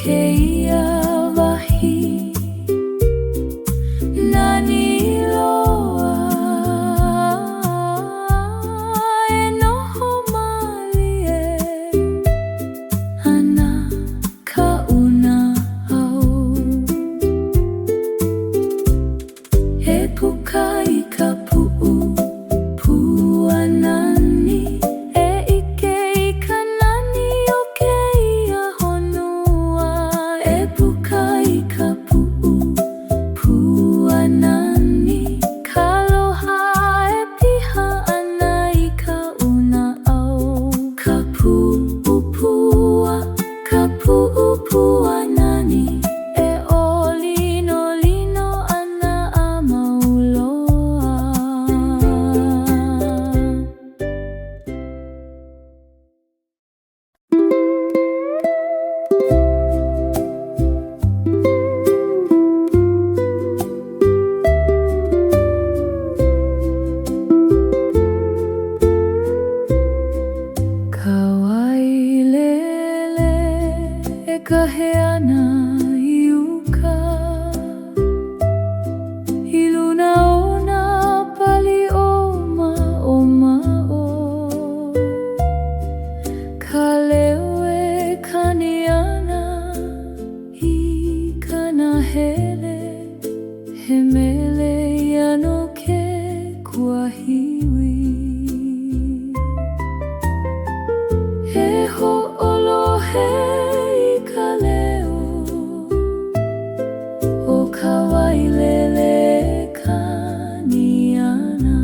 keia wahi nani loa e noho malie ana kauna au e puka I ka pu'u puanani e ike I ka nani o keia honua e puka I ka pu'u puanani ka aloha e piha ana I ka una au ka pu'u pua ka pu'u puanani e olino lino ana a mauloa Kawailele e kahe ana I uka I luna o nā pali o ma'o ka leo e kani ana I kana hele he mele ano ke kuahiwi he ho'olohe I ka leo o ka wailele kani ana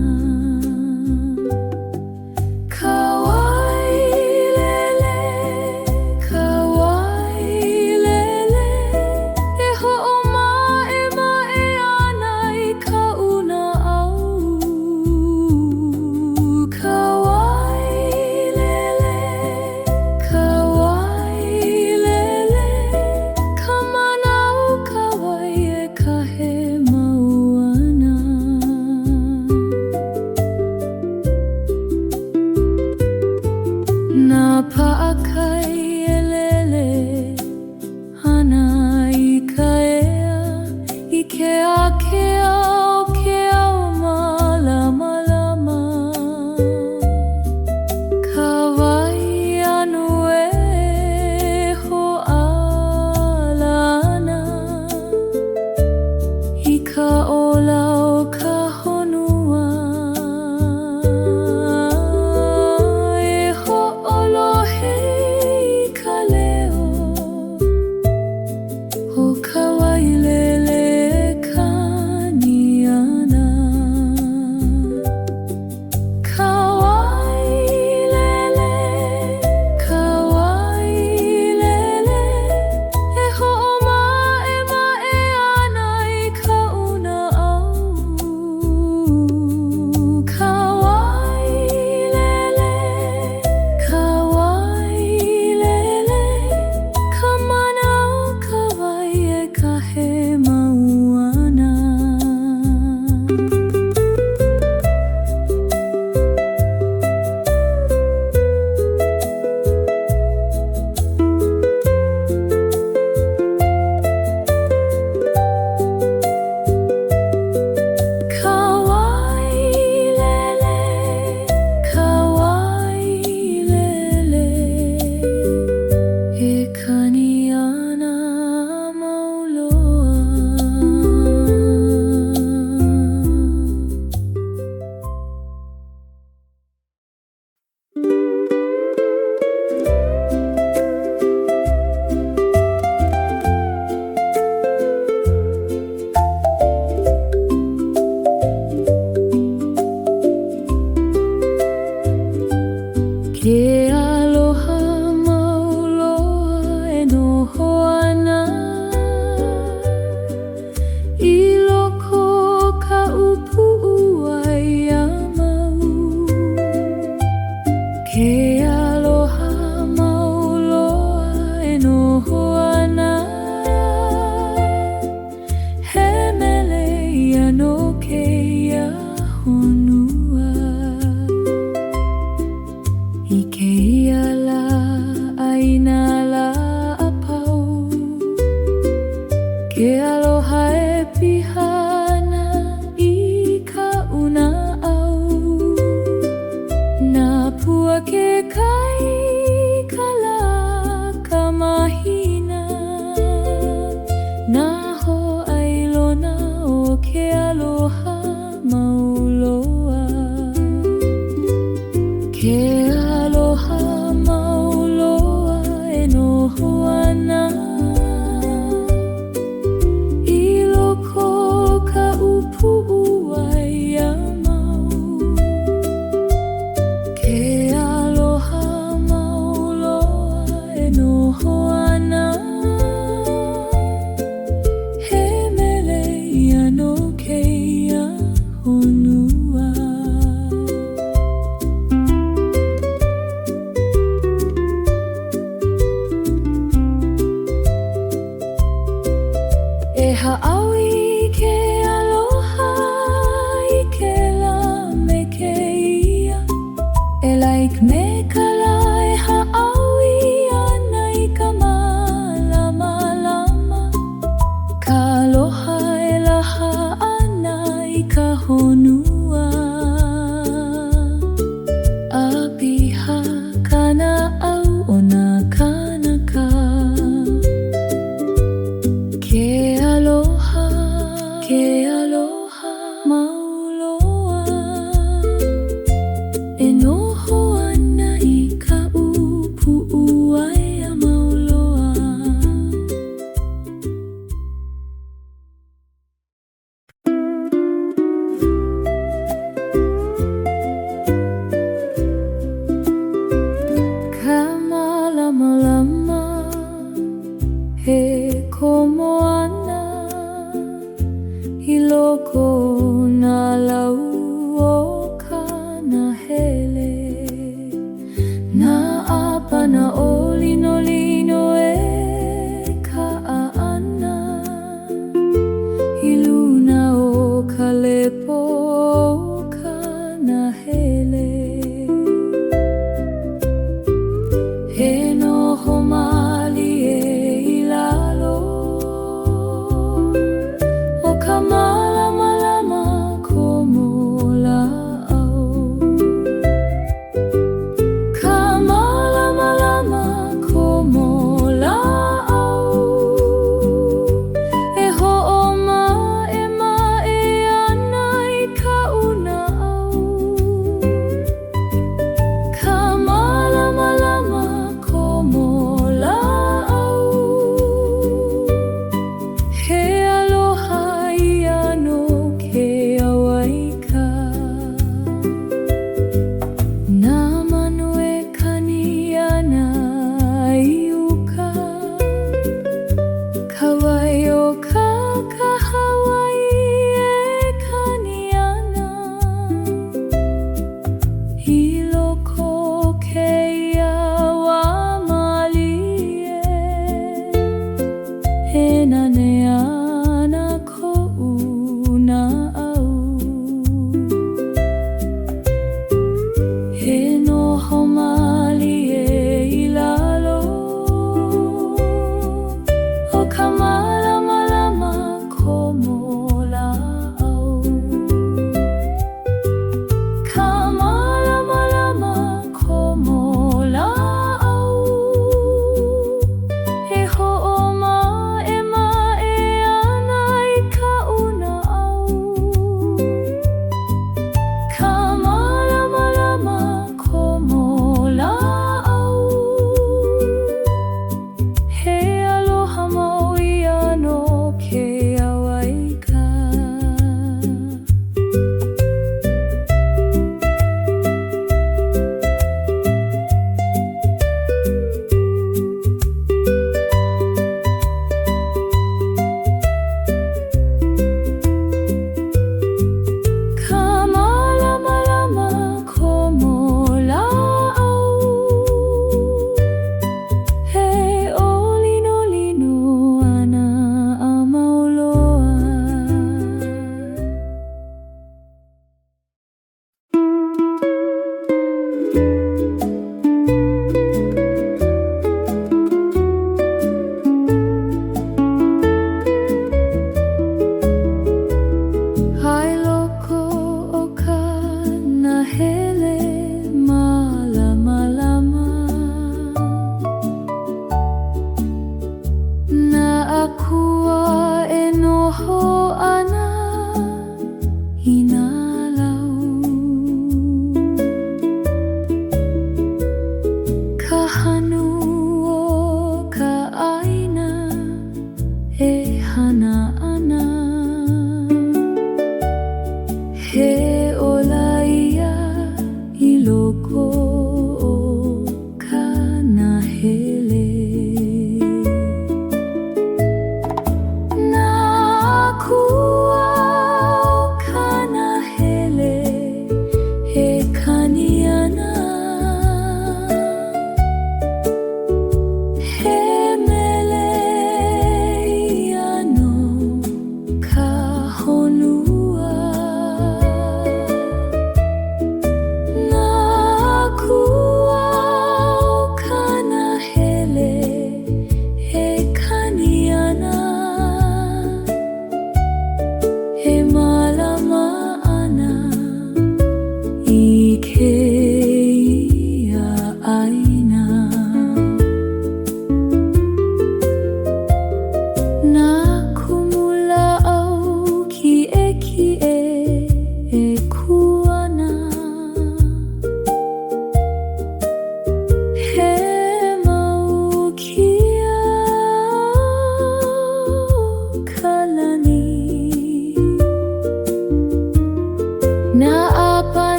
ka wailele e ho'oma'e ana I ka una au ka wailele ka manao ka wai e kahe mauana nā pa'akai e lele ana I ka ea I ke akea o ke au malama ka wai anu e ho'ala ana I ka ola o ka honua e ho'olohe I ha'awi ke aloha i ke la me ke ia. E laik me ka la e ha'awi ana i ka malama lama. Ka aloha e laha ana i ka honua. A piha kana au o nā kanaka. Ke aloha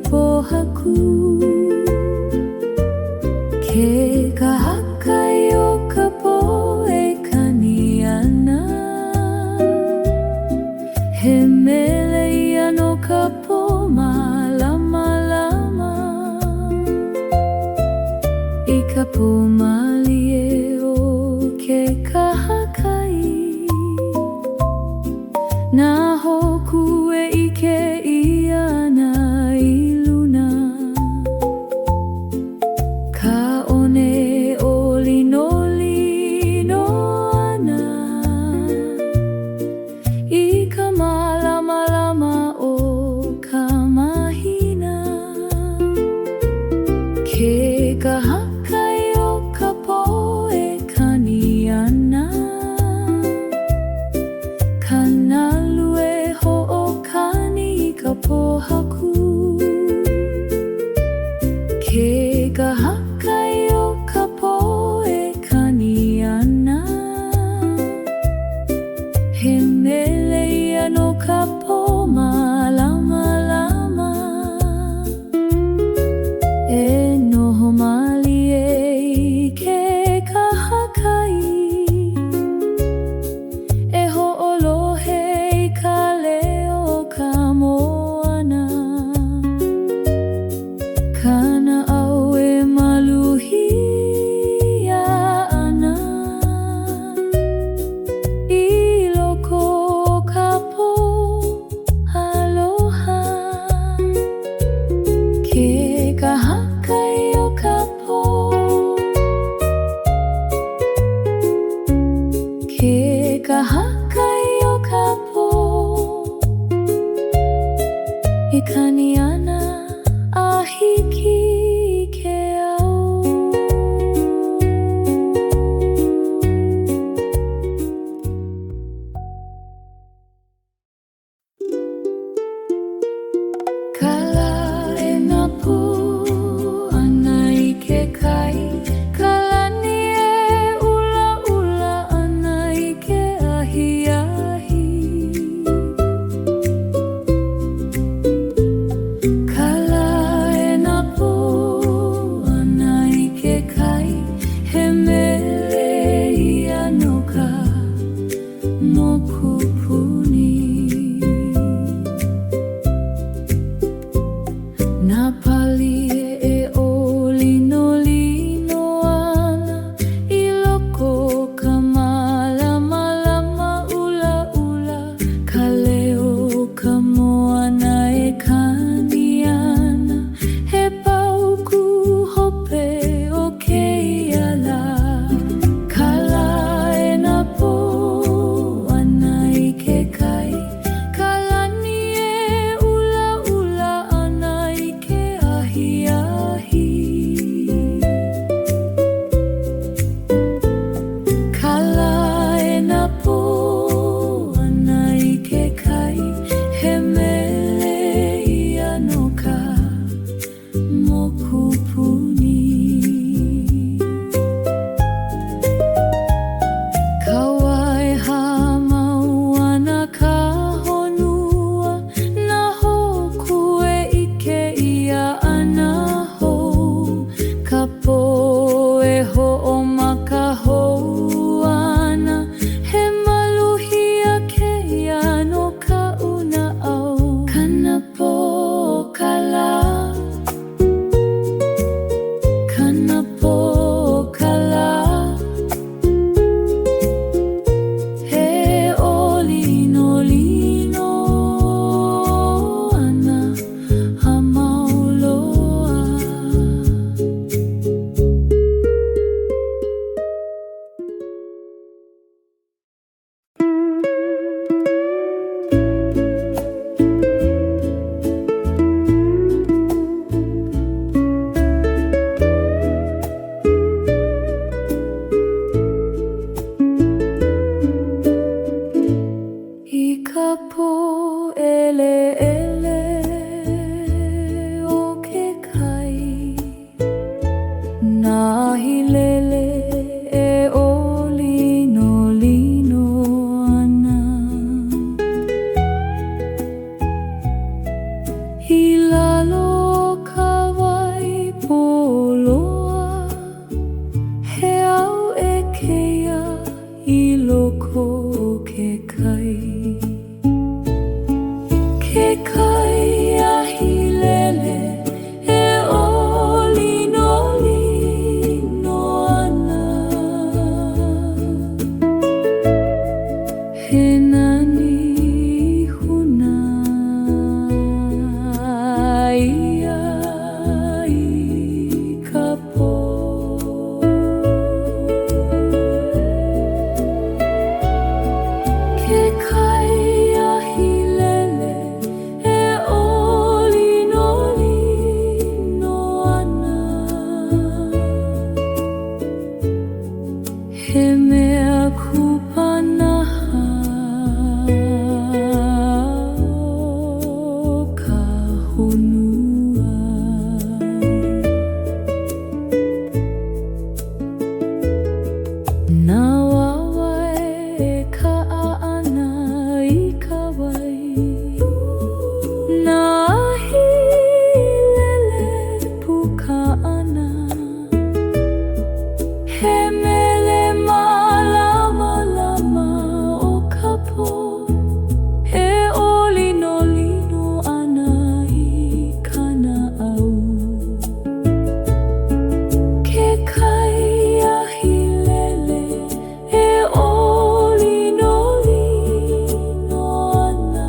pohaku. Ke kahakai o ka poe kaniana, he mele ia no ka po malama-lama. I ka po malie o ke kahakai, na hoku e ike ia na i luna. Ka one o lino ana, i ka malama-lama o ka mahina. Ke kahakai o ka poe kaniana, kana lue ho'okani ka pohaku. Ke kahakai o ka poe kaniana, he mele ia no ka po malama-lama. E noho malie i ke kahakai, e ho'olohe i ka leo ka moana. Kana au e maluhia ana, i loko o ka po aloha. Ke kahakai o ka po, ke kahakai o ka po, i kaniana a hiki ke au. Kala e nā pū ana i ke kai, kalani e ula ana i ke ahia. loko ke kai. Ke kai ahilele e olino lino ana. He nani huna ia I ka po. Ke kai ahilele e olino lino ana. He mea kupanaha o ka honua. Na wawae e ka aana I ka wai. Na ahilele puka ana. He mele malama lama o ka po. E olino lino ana I kana au. Ke kai ahilele e olino lino ana.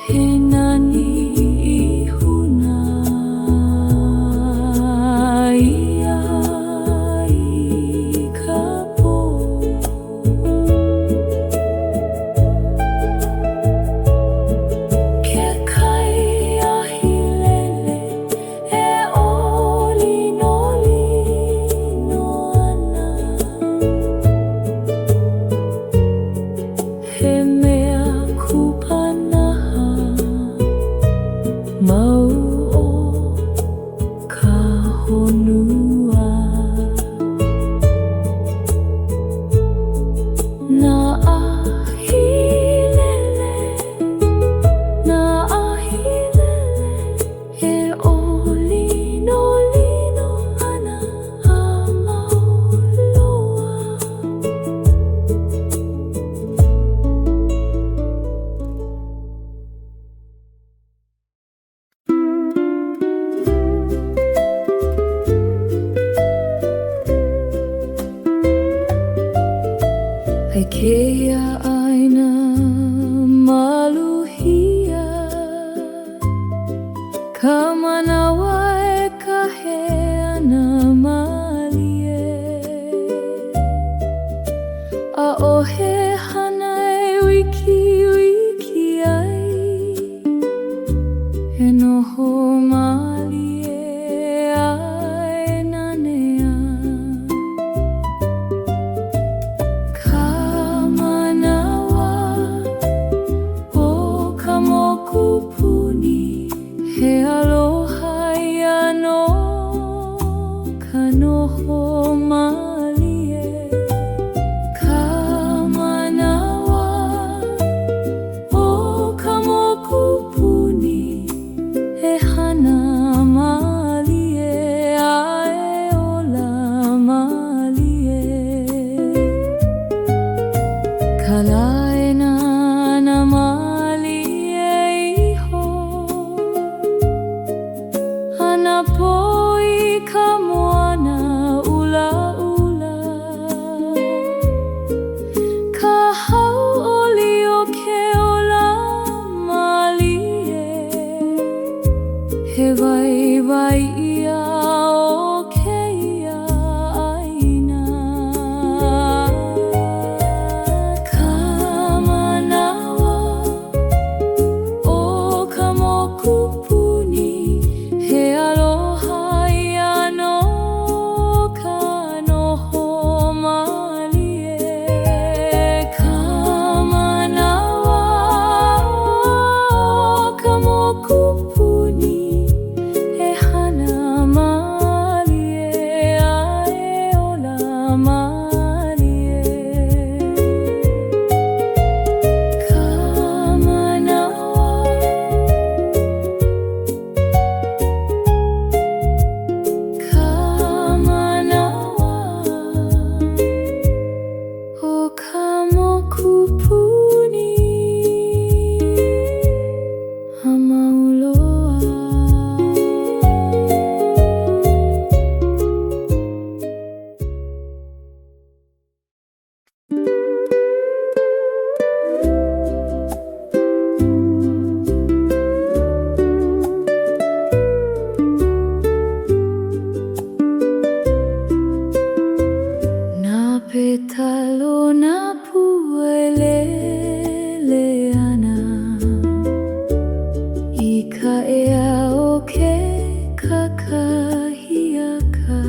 He nani huna ia I ka po. Ke kai ahilele e olino lino ana. He mea kupanaha mau o ka honua. Na ahilele e olino lino ana a mauloa. Ai keia aina maluhia. Ka manawa e ka heana malie. A ohe hana e wiki wiki ai. He noho malie ai nanea. Ka manawa o ka moku puni. He aloha ia no ka noho malie. Ka petalo na pueleleana ika ea o ke kakahiaka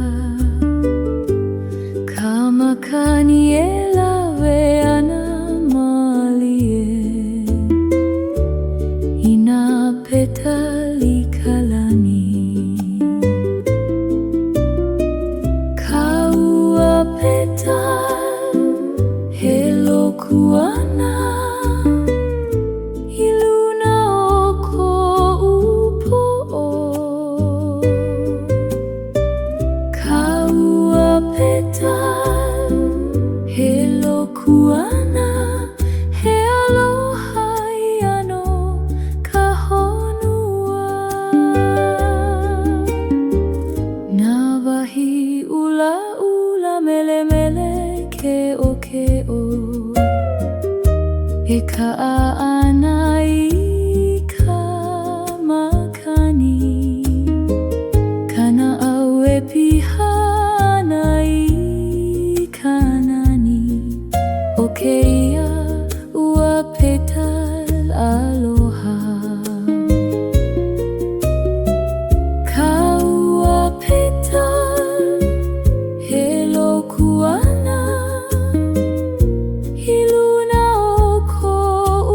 kamakani e lawe ana malie ina petali kalani kaua petal helo kuana iluna oko upo kaua petal helo kuana he aloha iano ka honua na wahi ula ula mele mele ke o e ka'a ana i ka makani kana au e piha ana i kanani o ke ia ua petal aloha ka ua petal helo kuana iluna oko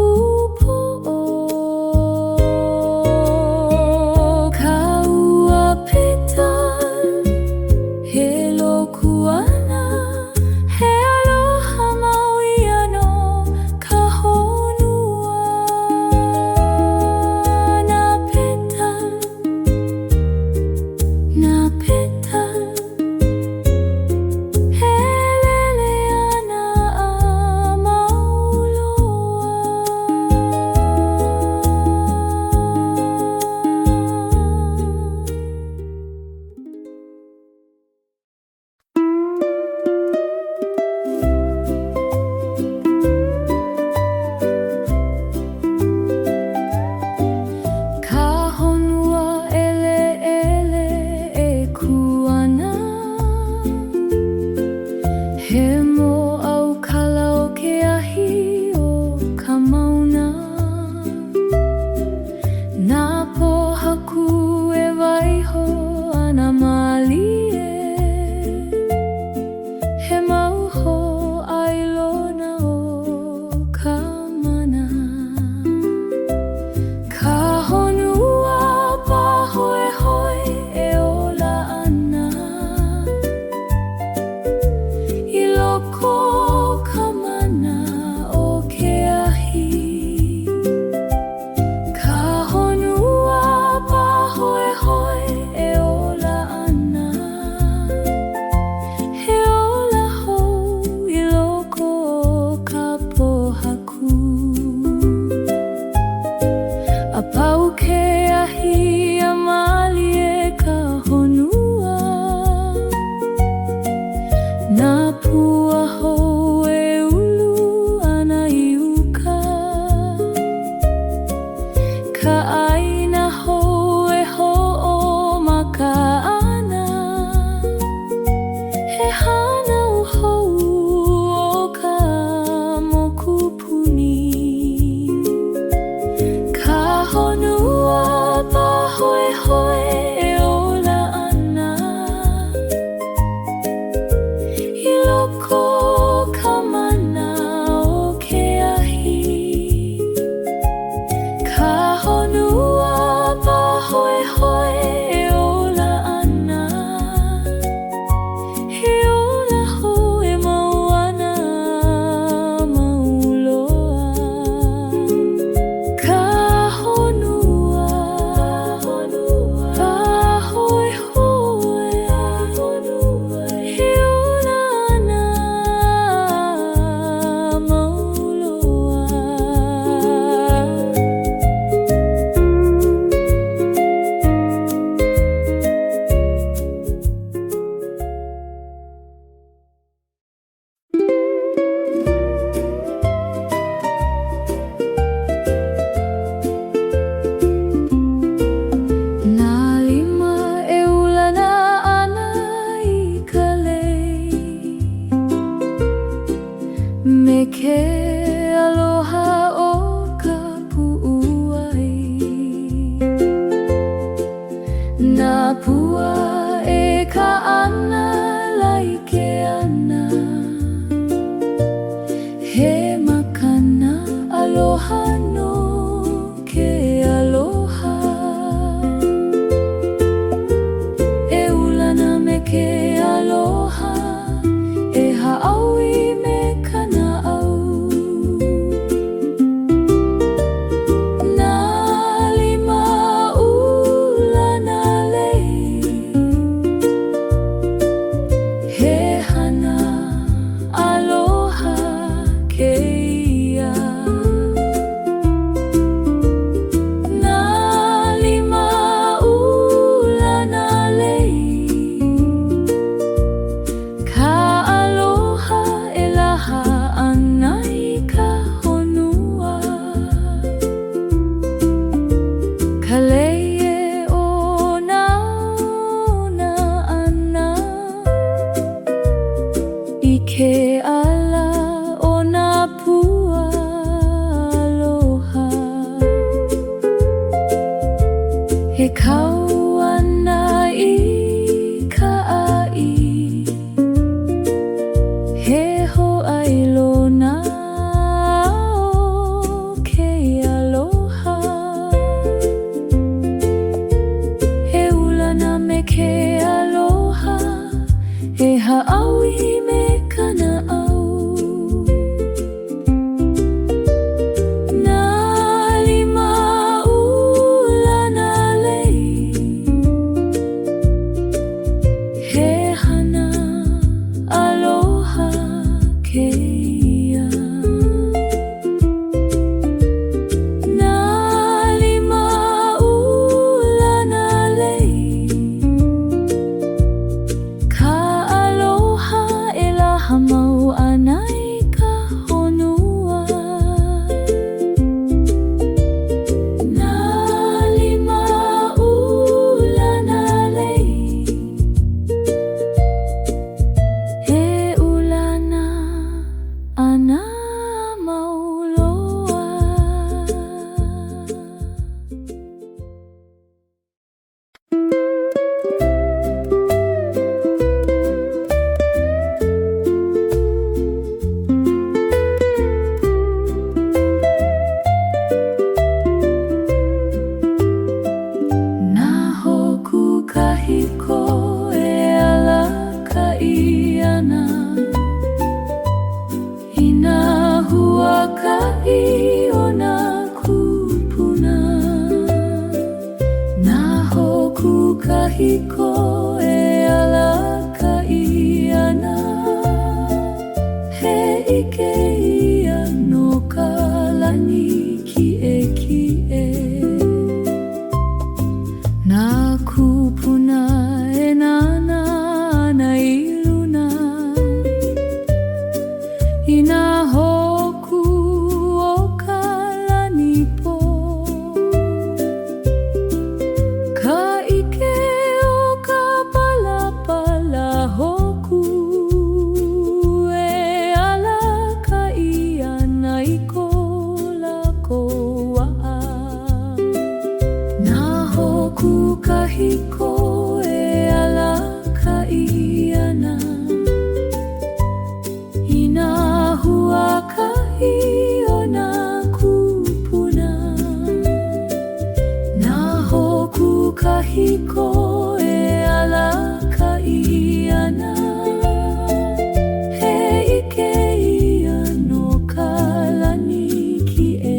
upo ka ua petal helo kuana he aloha maui ano ka honua na petal helele ana a mauloa ka honua ele ele e kuana he mo au kala o ke ahi o ka mauna na po haku e waiho ana malie he mauho ailona o ka mana ka honua pahoehoe e ola ana i loko ka mana o ke ahi ka honua pahoehoe e ola ana he ola hou i loko o ka pohaku a pau ke ahi a malie ka honua na pua hou e ulu ana i uka ka aina hou e ho'o maka ana he hana hou o ka mokupuni ka honua pahoehoe e ola ana i loko ka mana o ke ahi ka honua pahoehoe e ola ana he ola hou e mau ana mauloa ka honua pahoehoe he ola ana me ke aloha o ka pu'uai. Nā pua e ka ana laike ana, he makana aloha no ke aloha. E ulana me ke aloha, e ha'awi me kana au. Nā lima ulana lei, he hana aloha keia. Nā lima ulana lei, ka aloha e laha ana i ka honua. Ka leie o nā ona ana, i ke ala o nā pua aloha. He kau ana i ka ai, he ho'ailona o ke aloha. He ulana me ke aloha, he ha'awi me kana au. Nā lima ulana lei, he hana aloha keia. Nā lima ulana lei, ka aloha e laha mau ana i ka honua. Nā lima ulana lei, he ulana ana mauloa. Nā hoku kahiko e ala ka iana, i nā huaka'i o nā kupuna. Nā hoku kahiko e ala ka iana, he ike ia no ka lani ki'e. Nā kupuna e nana ana i luna, i nā hoku o ka lani po. Ka ike o ka palapala hoku, e ala ka iana i ko lako wa'a. Nā hoku kahiko e ala ka iana, i nā huaka'i o nā kupuna. Nā hoku kahiko e ala ka iana, he ike ia no ka lani ki'e.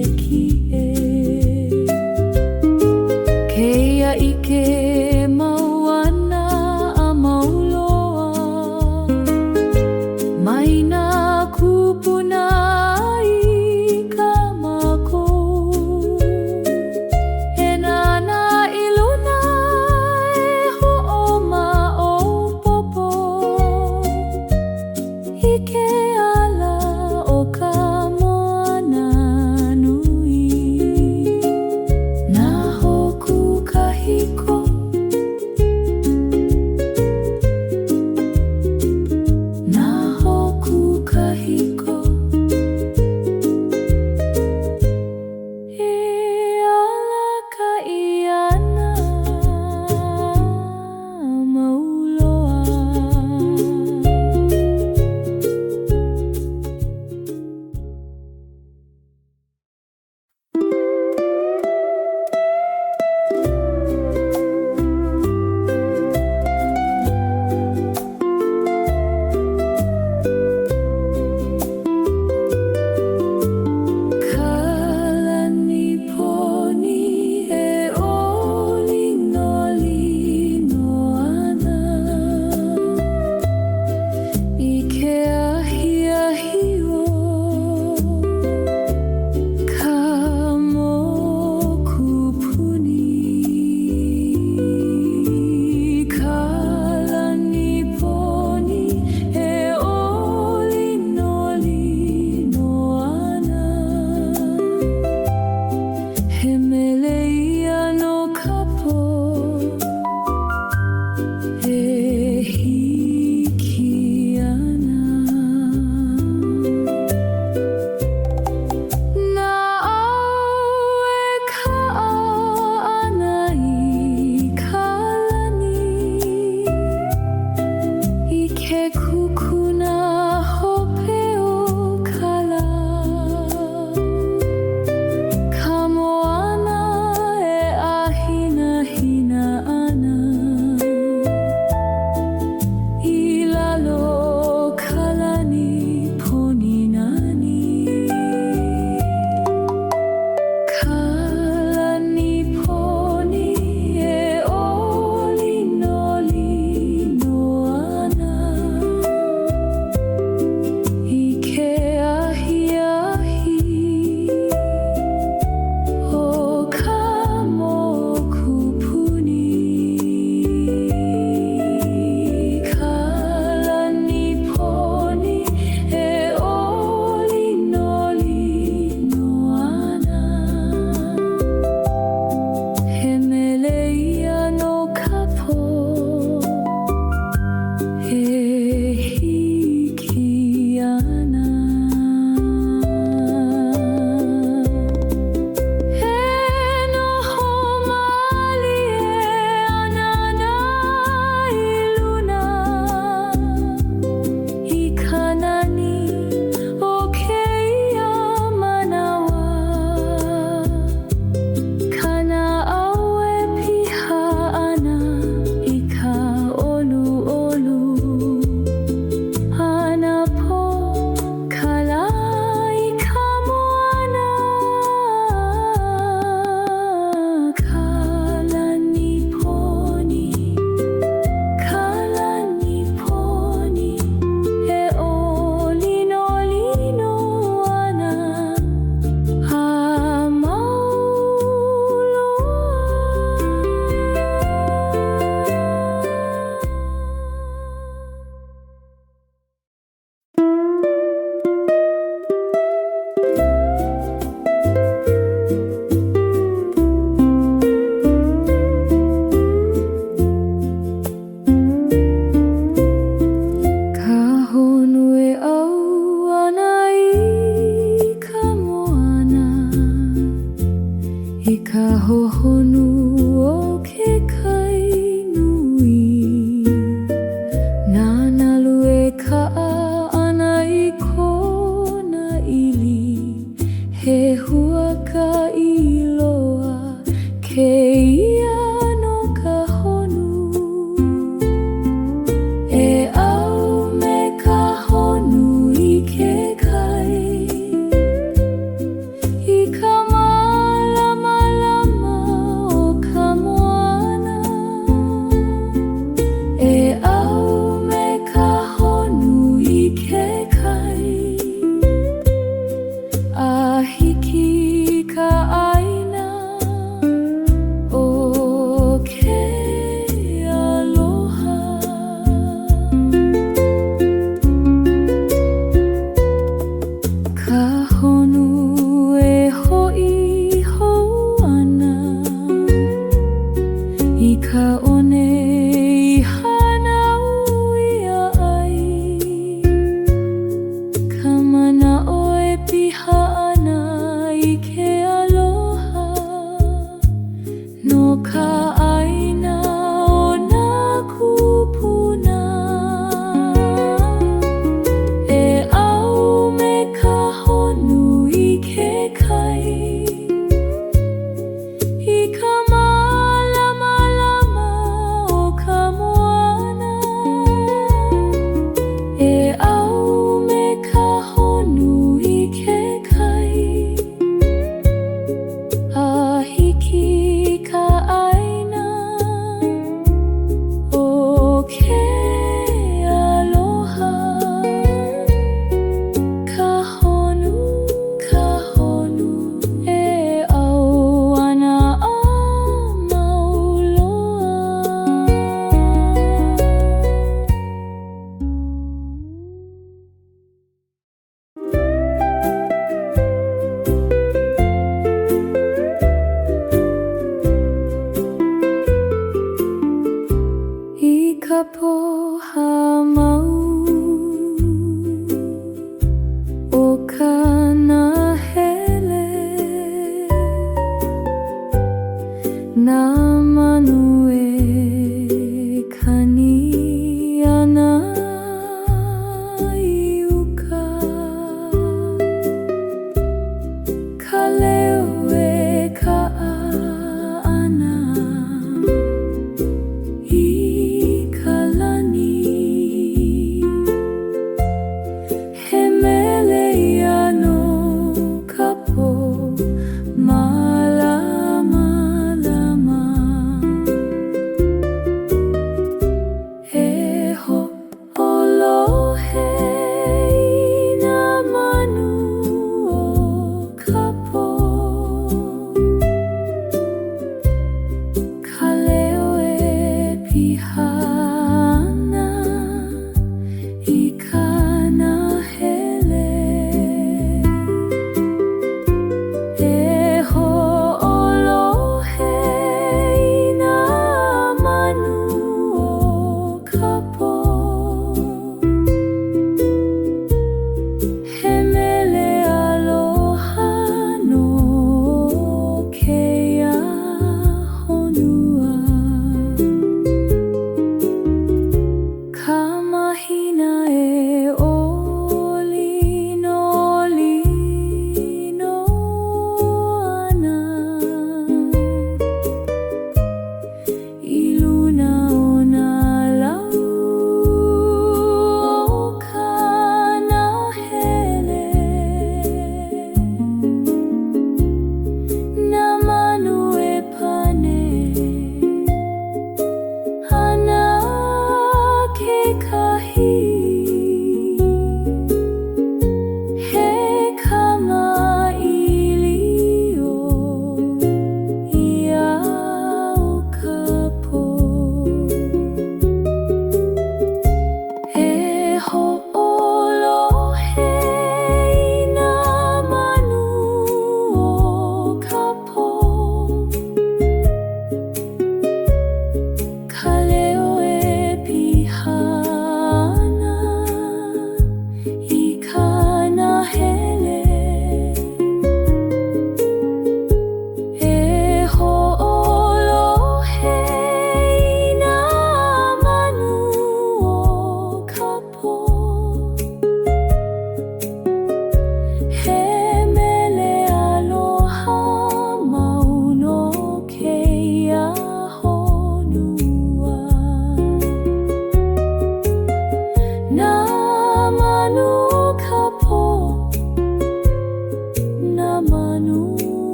Keia ike mauana a mauloa, mai nā kupuna i ka mākou. E nana i luna e ho'oma o popo, i ke ala o ka moana nui. Nā hoku kahiko, nā hoku kahiko.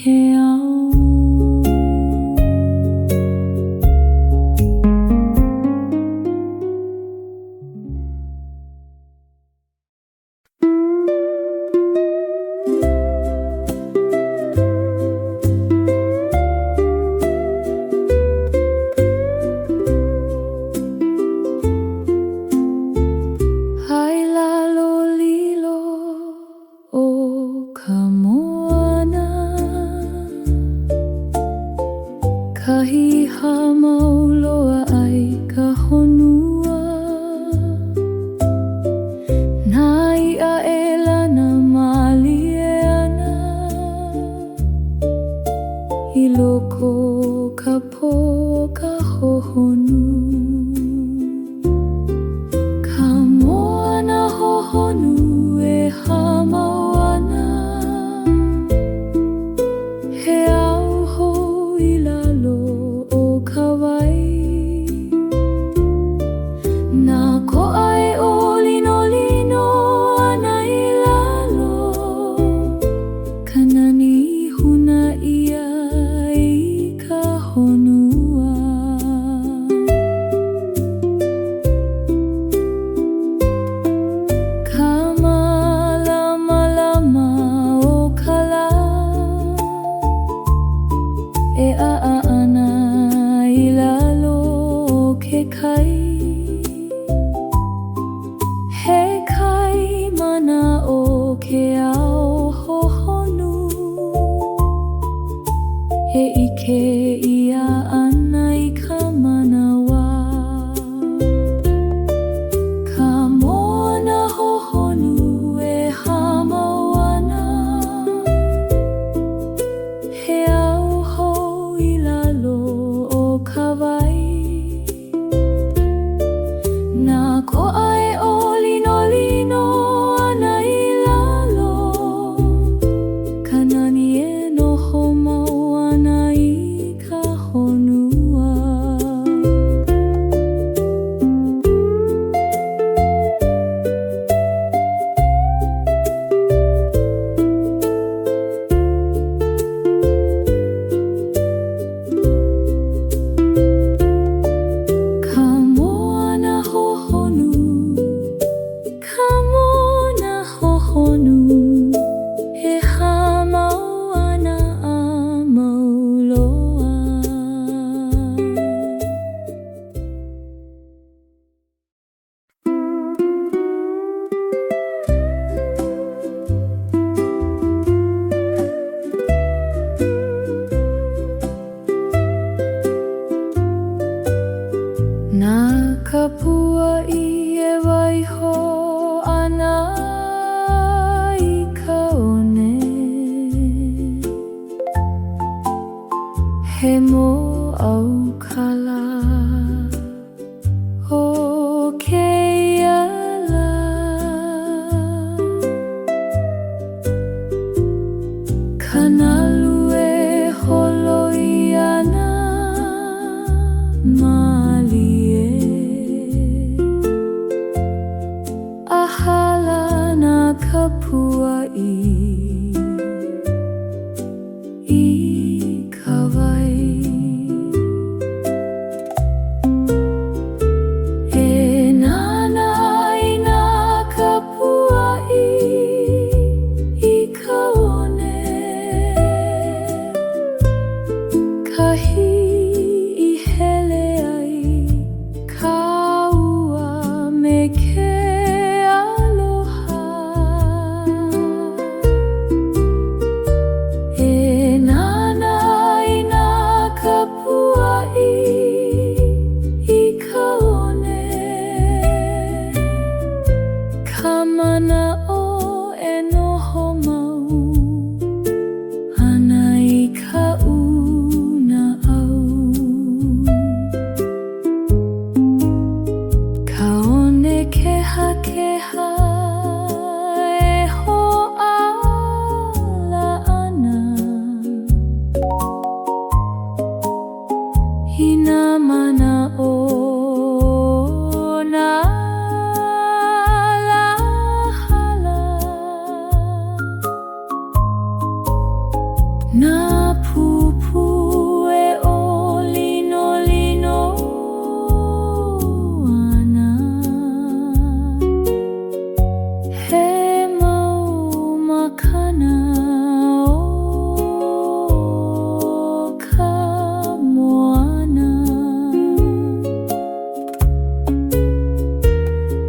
ke au. Kahi hamauloa ai ka honua Nā ia e lana malie ana I loko ka pō ka hohonu Ka moana hohonu e hamau ana He au hou I lalo o ka wai Nā ko'ai o lino lino ana I lalo Ka nani huna ia I ka honua Ka malama lama o ka la E a ana I lalo o ke kai He kai mana o ke ao hohonu He ike ia ana I ka manawa Ka moana hohonu e hamau ana He au hou I lalo o ka wai Nā ko'ai o lino lino ana I lalo Ka nani e noho mau ana I ka honua Ka moana hohonu Ka moana hohonu He hamau ana a mauloa Nā kapua I e waiho ana I ka one He mo au kala o ke ala Kanalu e holoi ana malie Ahala nā kapua I ka wai E nana I nā kapua I ka one na pupue o lino lino ana he mau makana o ka moana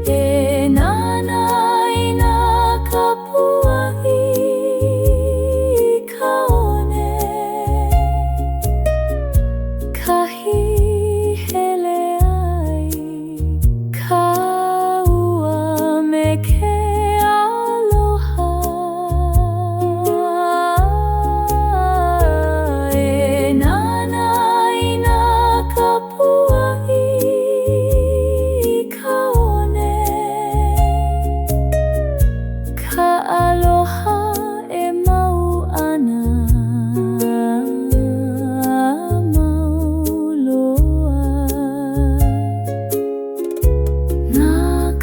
e nana I na kapua'i ka one kahi hele ai ka ua me ke aloha e nana I na kapua'i ka one ka aloha e mau ana mau loa na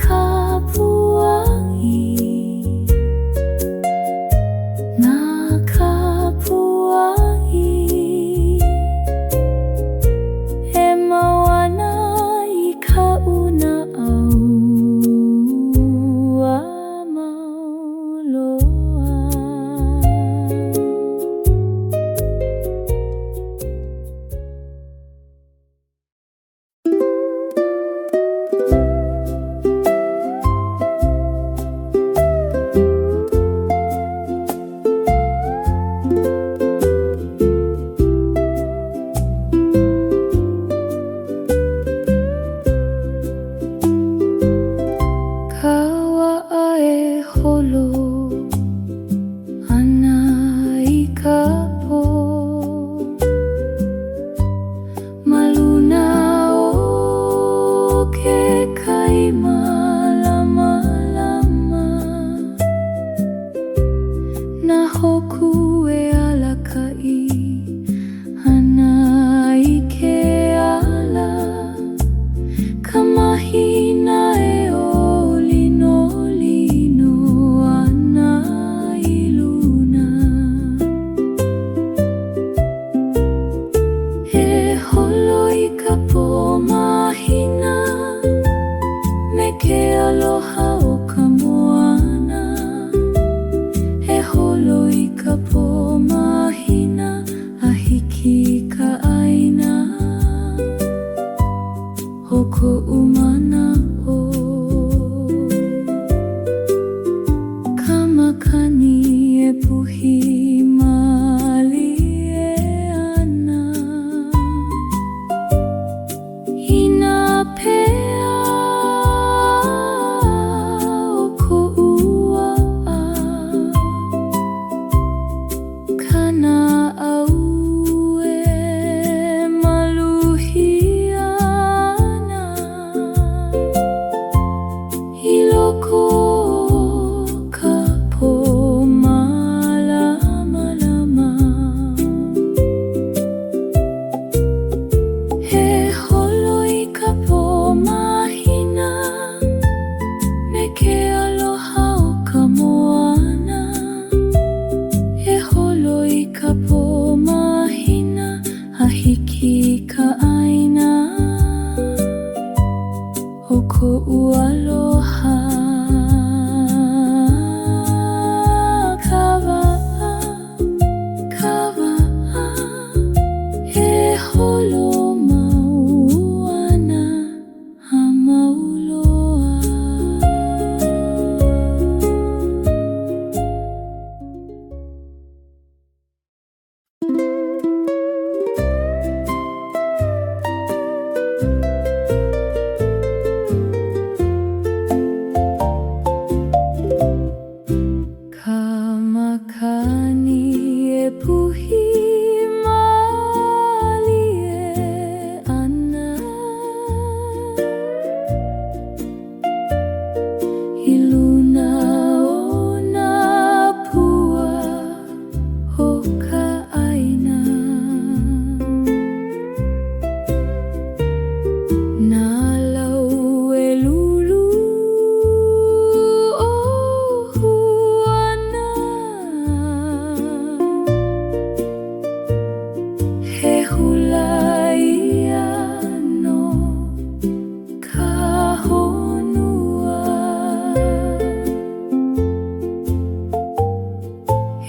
kapua'i na kapua'i e mau ana I ka una au mau loa Kawa'a e holo ana I ka po maluna o ke kaima lama lama na hoku e alakai ana I ke ala ka mahina e o lino lino ana I luna e holo I ka po mahina me ke aloha o ka moana e holo I ka po mahina a hiki ka ʻaina o koʻu mana'o ka makani e puhi mali e ana I nā pea o koʻu aʻa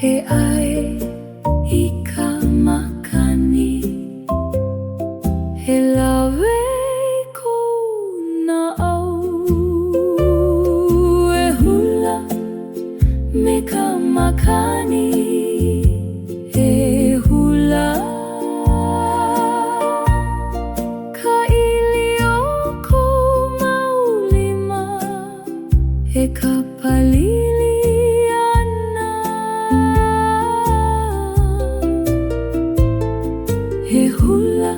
He ai I ka makani, he lawe ko na au e hula me ka makani, e hula ka ilio ko maulima, he ka palili ana, he hula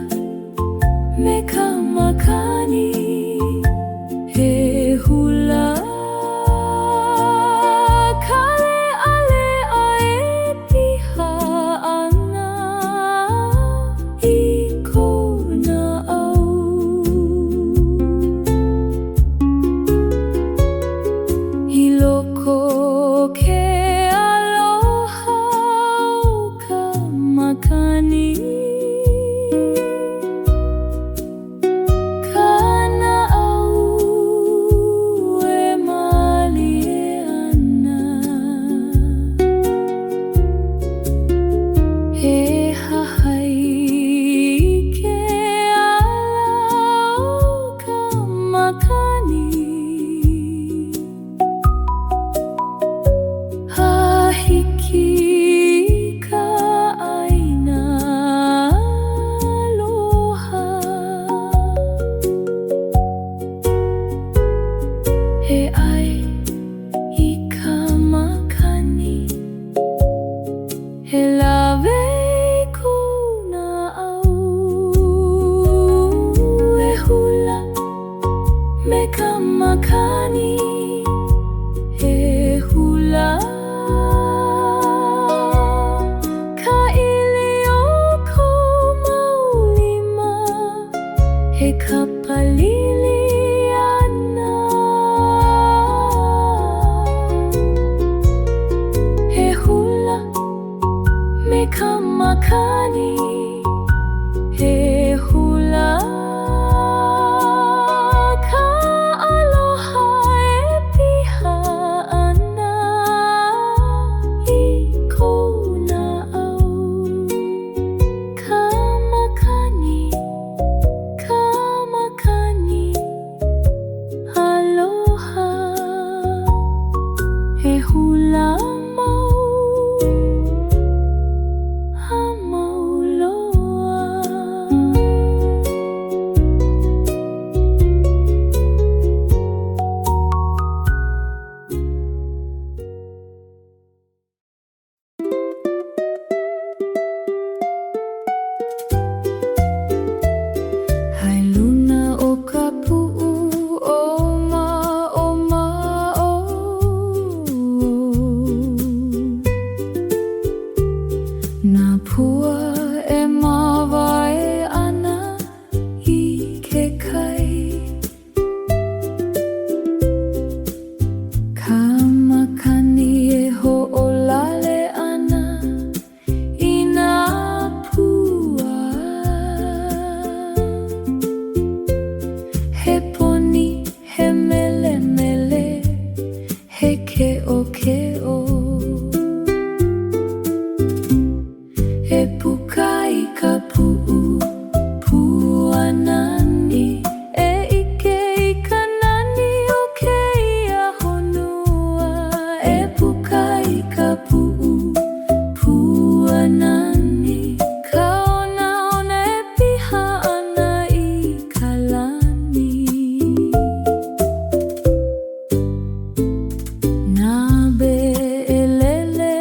me ka makani, he hula kale ale ae piha ana I kona au. I loko ke aloha o ka makani, he ai I ka makani, he lawe ko na au e hula me ka makani, he hula ka ilio ko maulima, he ka palili ana, he hula me ka makani, he hula ka aloha e piha ana I kona au. Ka makani, ka makani, aloha, he hula mau hai luna o ka pu'u o ma o na pua e mawai ana I ke kai, ka makani e ho'olale ana I nā pua, he poni, he mele mele, he ke'o ke'o, he puka I ka pu'u puanani, e ike I ka nani o keia honua, e puka I ka pu'u puanani, ka ona ona e piha ana I ka lani, na be e lele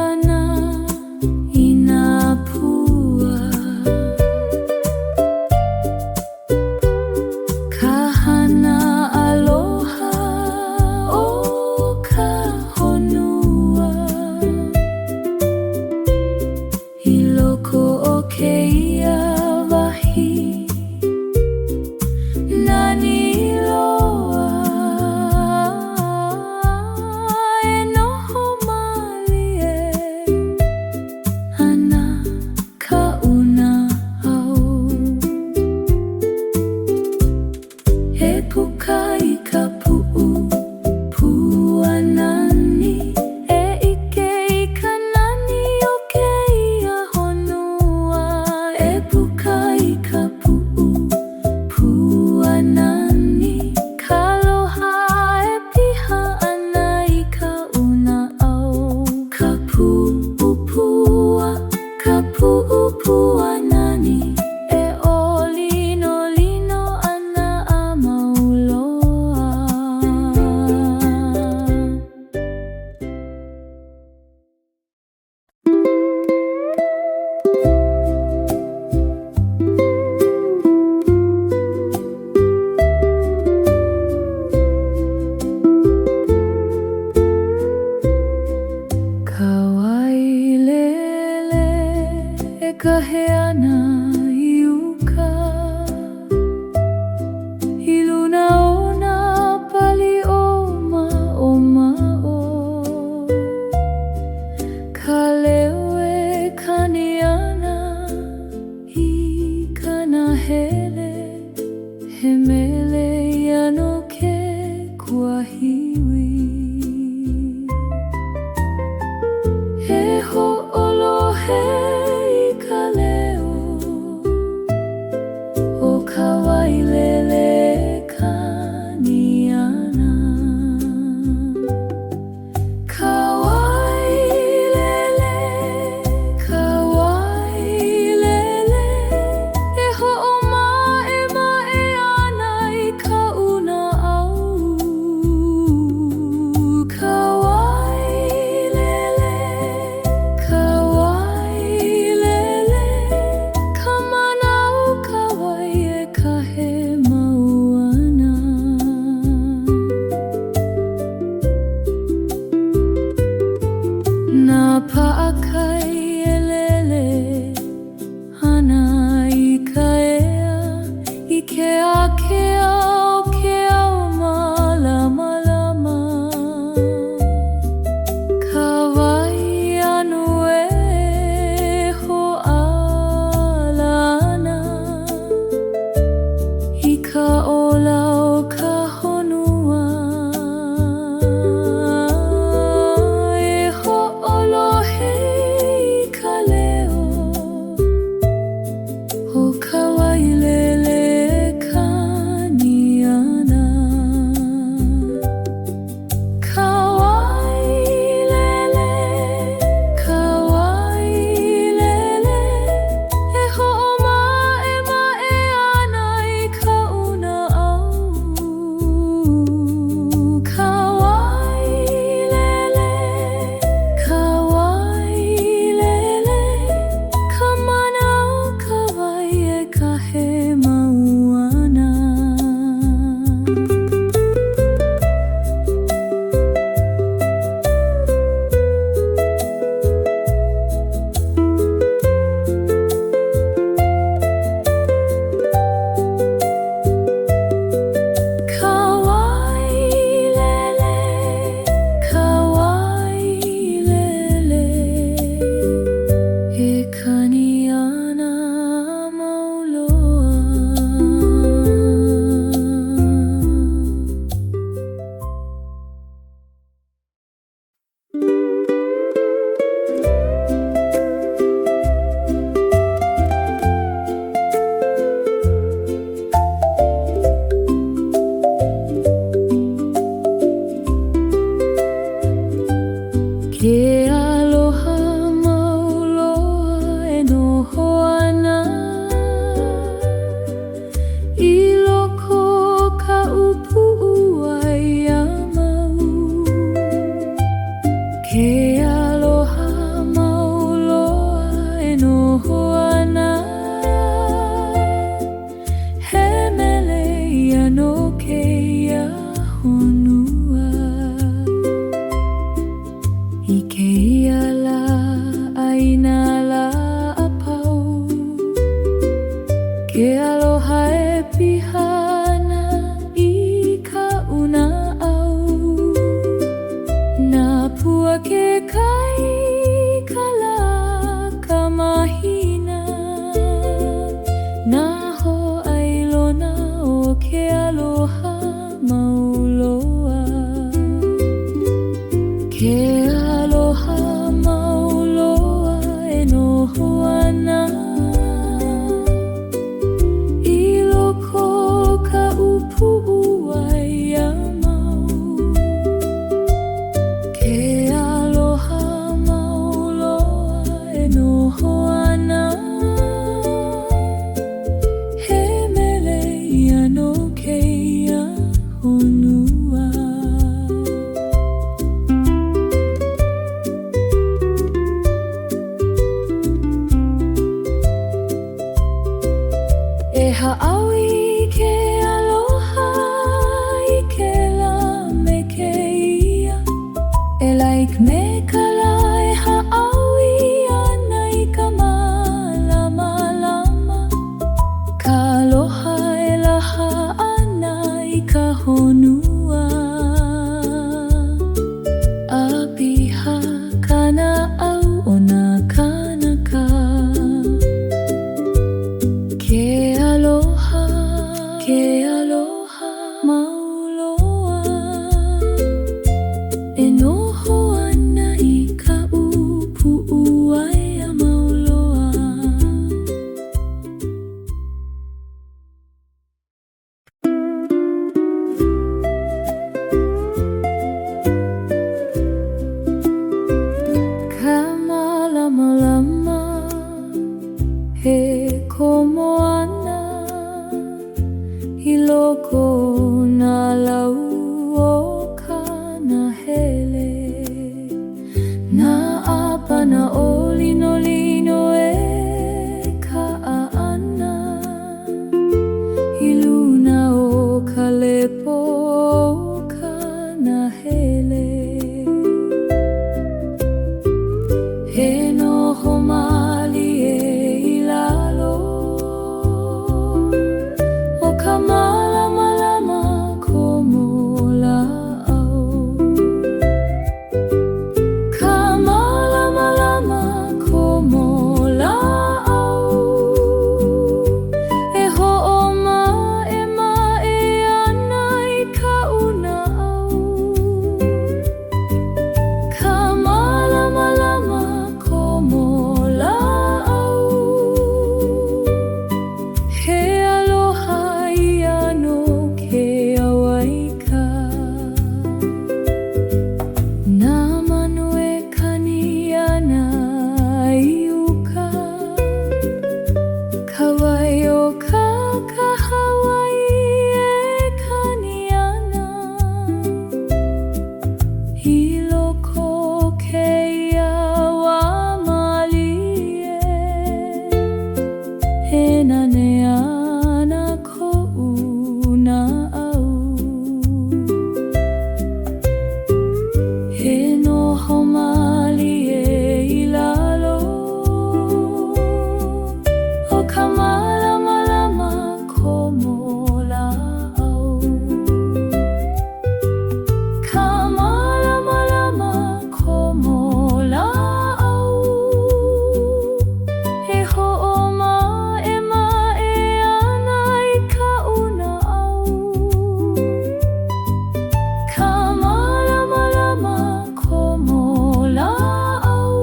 ana I nā pua, ka hana aloha o ka honua, I loko o keia wahi nani loa, e noho malie ana ka una au, he puka I ka pu'u puanani, e ike I ka nani kahe ana iuka iluna ona pali oma oma o kalewe kaniana I kana hele hemele yano ke kuahiwi he ho'olohe I ka leo o ka wailele kaniana ka wailele e ho'omae mae ana I ka una au ka wailele ka manao ka wai e kahe mauana na pa'akai e lele ana I ka ea I ke akea o ke au malama lama ka wai anu e ho'ala ana I ka ola o ka honua e ho'olohe I ana olino lino e ka'aana i luna o ka lepo o ka nahele. He noho mali e i lalo o ka malamalama komo la'au. Ka malamalama komo la'au e ho'oma e ma'e ana i ka una'au. Ka malamalama komo la'au he aloha ia no ke auaika. Na manu e kani ana i uka ka wai o ka Hawaii e kani ana i loko keia wa mali e he nane ana ko'u na'au. He noho mali e i lalo o ka malamalama komo la'au. Ka malamalama komo la'au he ho'oma e ma'e ana i ka una'au. Ka malamalama komo la'au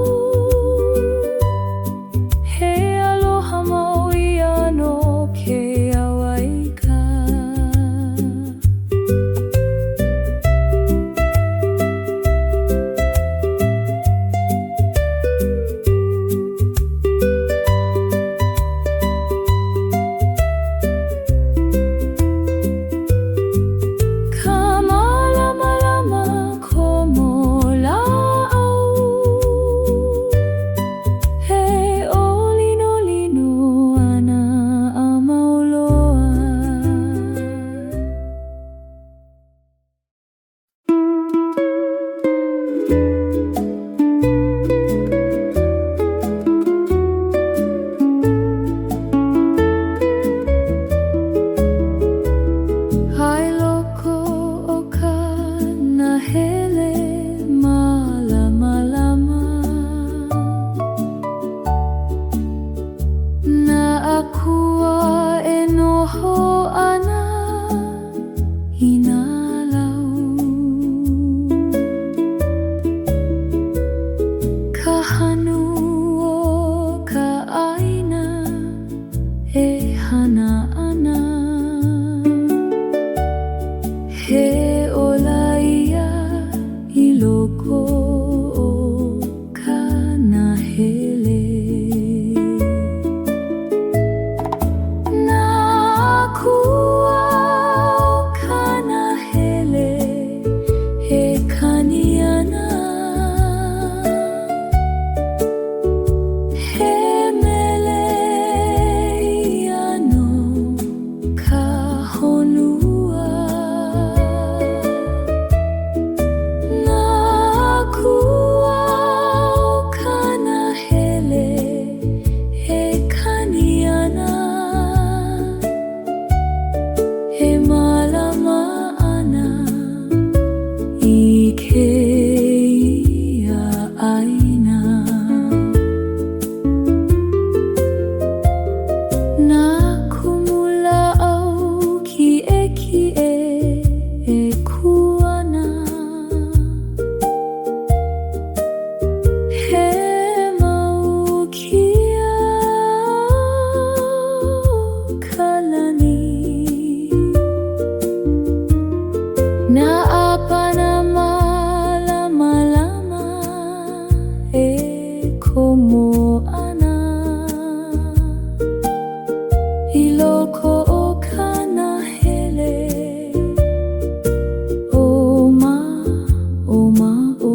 he aloha maui ano ke auaika. Ka malamalama komo la'au he olinolino ana a mauloa. Hai loko o ka nahele malamalama na akua e noho ana i nā lau. Ka hanu o ka ʻāina e hana ana he ola ia i loko o ka nahele. Na akua o ka nahele he kani ana he mele ia no ka honua. Na akua o ka nahele he kani ana he malama ana i keia ʻāina. Na kumula'au kiʻekiʻe e kuana he mau kia ka lani. Na apana malamalama e komo ana i loko o ka nahele o ma o.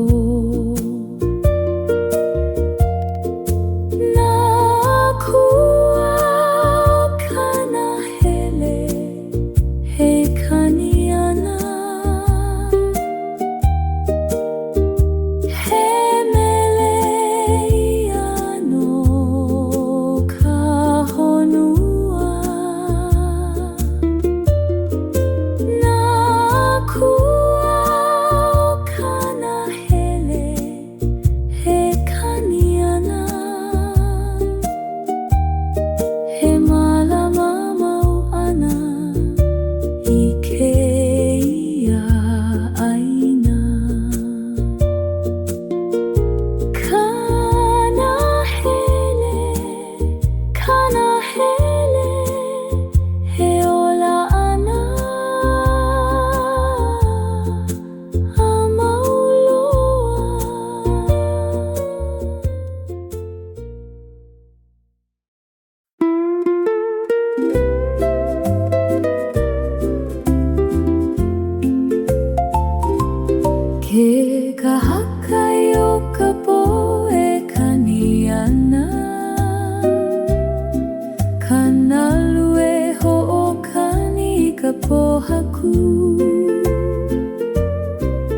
haku.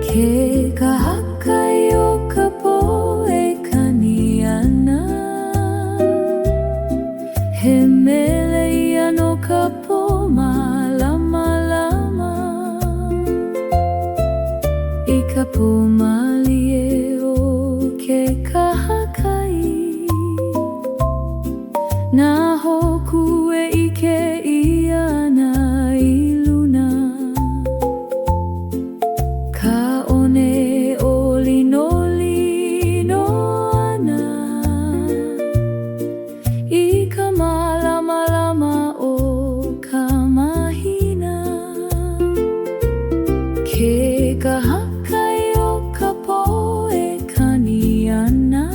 Ke kahakai o ka poe kani ana, he mele ia no ka po malama lama. I ka po malie o ke kahakai, na hoku e ike ia na i luna. Ka one o lino lino ana, i ka malama lama o ka mahina. Ke kahakai o ka poe kani ana,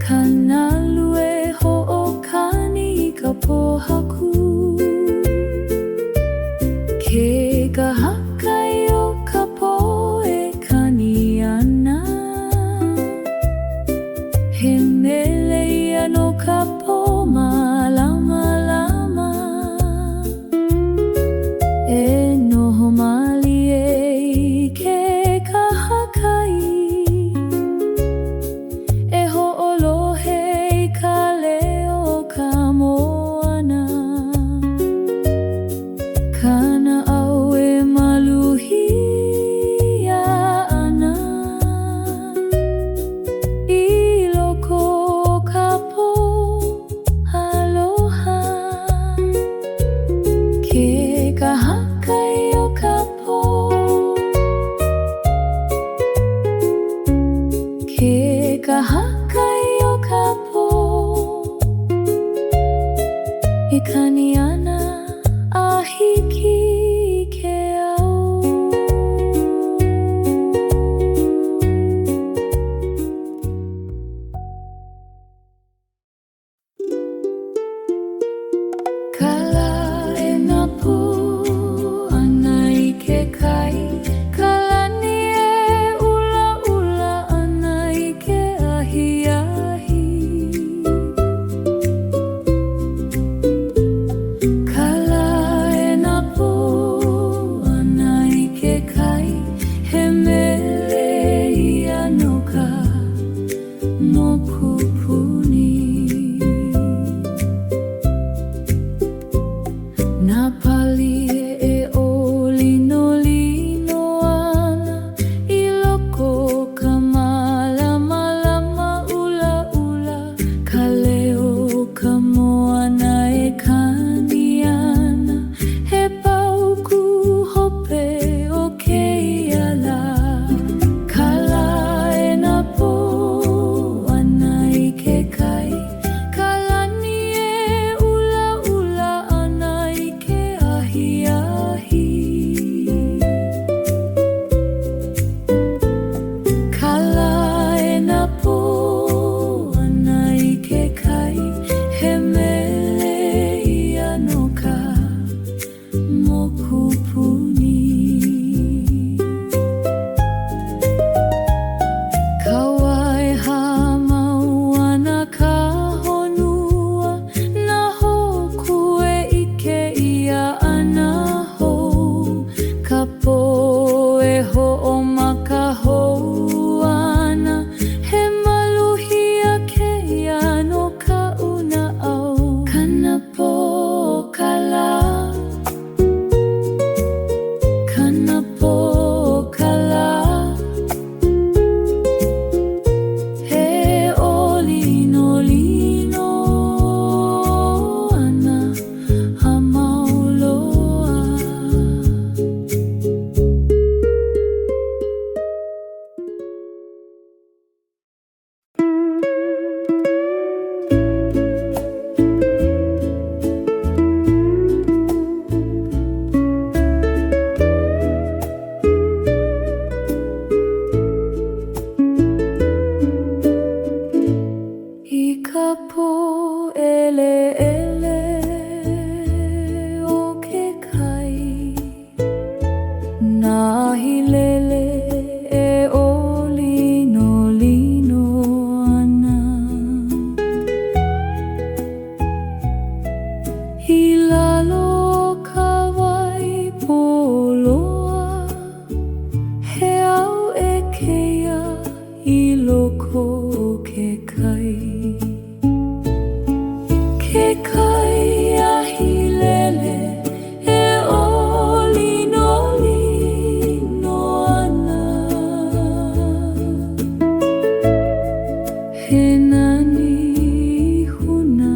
kana lue ho'okani ka pohaku. Ke kahakai o ka poe kani ana, he mele ia no ka po malama lama. E noho malie i ke kahakai, e ho'olohe i ka leo ka moana. Kana au e maluhia ana, i loko o ka po aloha. Ke kahakai o ka po, ke kahakai o ka po, i kani ana a hiki ke au. Kala e na pu ana i ke kai, kalani e ula ula ana i ke ahi ahi. Kala e na pu ana i ke kai, he mele ia no ka mopupuni. Na pali e o lino lino ana, i loko ka malama lama ula ula. Ka leo ka moana e kani ana, he pauku hope o ke ia la. Kala e na po ana he nani huna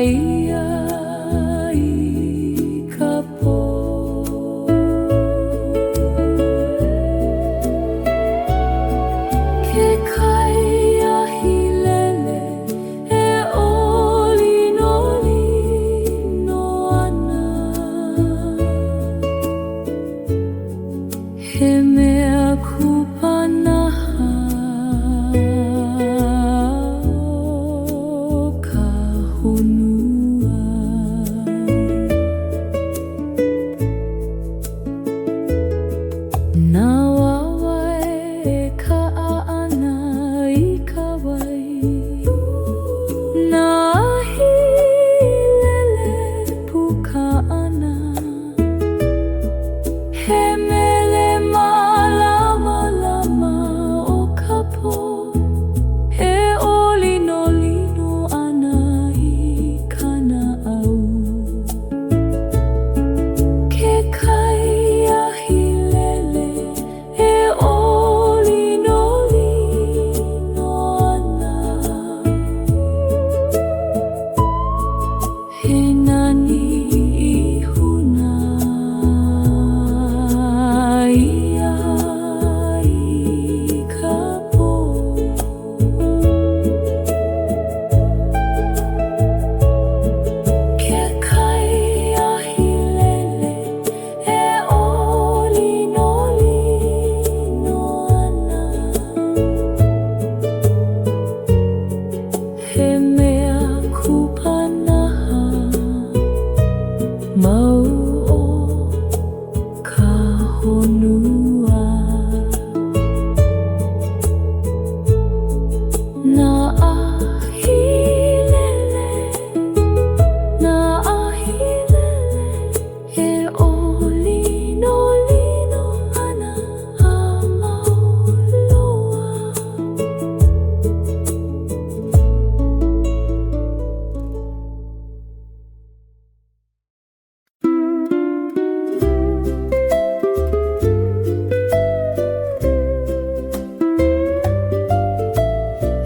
ia I ka pō. Ke kai ahi lele e olino ana, he mea kupanaha o ka honua. Nā wawae e ka'aana I ka wai, nā ahi lele puka ana, he mele malama lama o ka pō, e olino ana I kana au. Ke kai ahi lele e olino ana, he nani huna ia I ka pō. Ke kai ahi lele e olino ana, he mea kupanaha mau o ka honua. Nā ahi lele, nā ahi lele e olino ana a mauloa.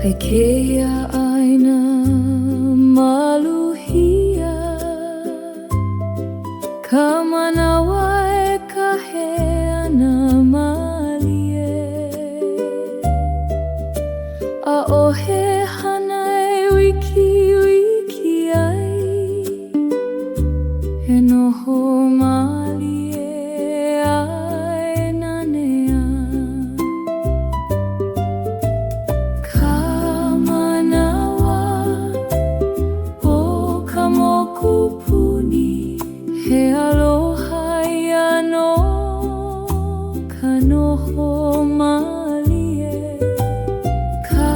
Ai keia aina maluhia, ka manawa e ka heana malie, a ohe hana e wiki ai, he noho malie ai nanea. Ka manawa o ka mokupuni, he aloha ia no ka noho malie. Ka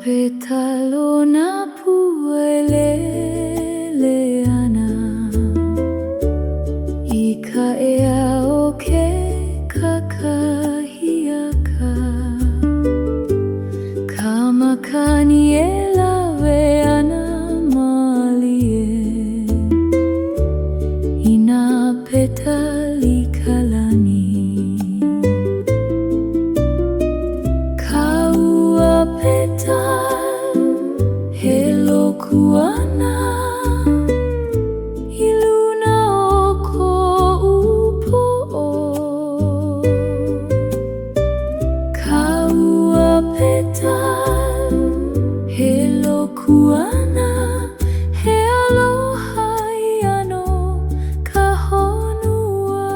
petalo na pueleleana ikaea oke kakahiaka kama kaniela weana malie ina petali kalani kaua petal helo kuana iluna oko upo kaua petal helo kuana he aloha iano ka honua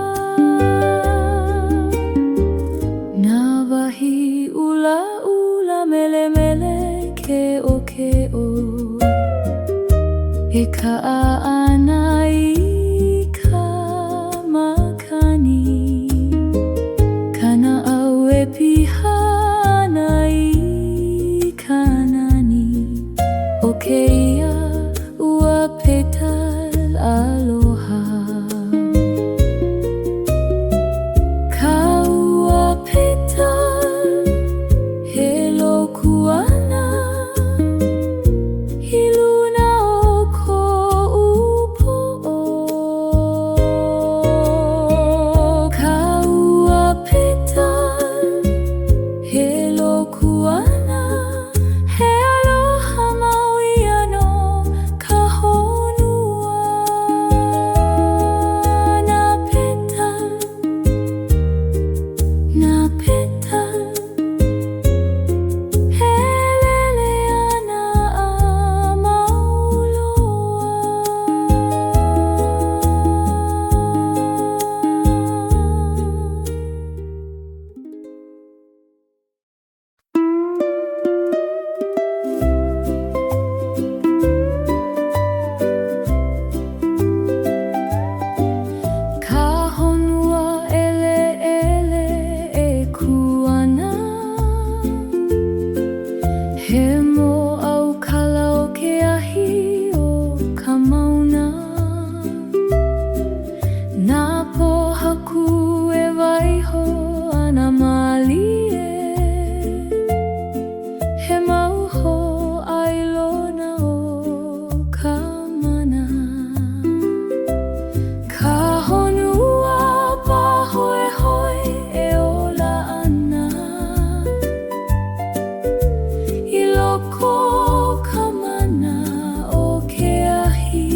na wahi ula ula mele mele ke o e kaana i ka makani kana au e pihana i kanani o ke ia ua petal aloha ka ua petal helo kuana iluna oko upo ka ua petal helo kuana he aloha mauiano ka honua na petal heleleana a mauloa ka honua ele ele e kuana he mo au kala o ke ahi o ka mauna na po haku e waiho ana malie he mauho ailona o ka mana ka honua pahoe hoi e ola ana i loko ka mana o ke ahi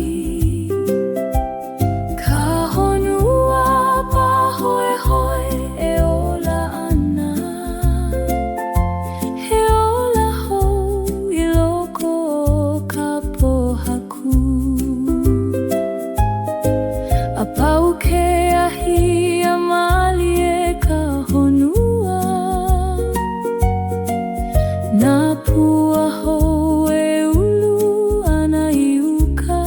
ka honua pahoe hoi e ola ana he ola hou i loko ka pohaku a pau ke ahi a malie ka honua na pua hou e ulu ana i uka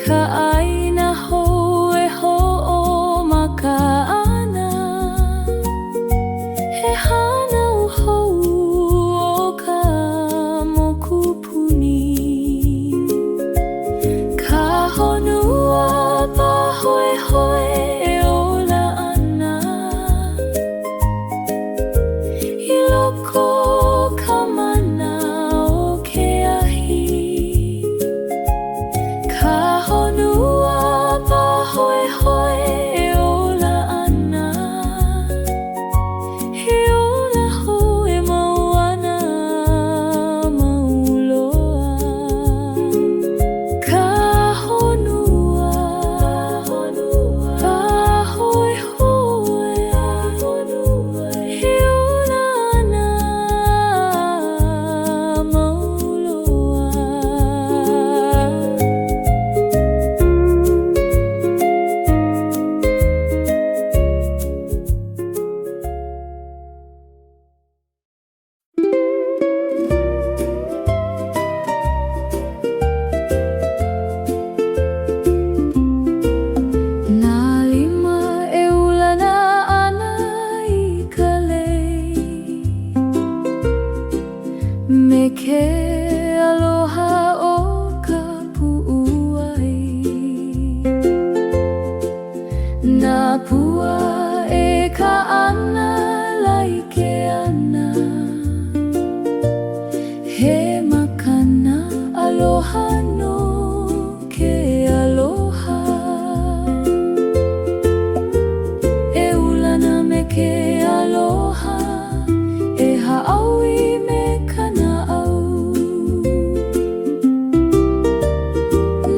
ka aina hou e ho'o maka ana he hana hou o ka mokupuni ka honua pahoe hoi e ola ana i loko ka mana o ke ahi ka honua pahoe hoi e ola ana i ola hou e mauana mauloa ka honua pahoe hoi e ola ana me ke aloha o ka pu'uai. Nā pua e ka ana like ana, he makana aloha no ke aloha. E ulana me ke aloha, e ha'awi me kana au.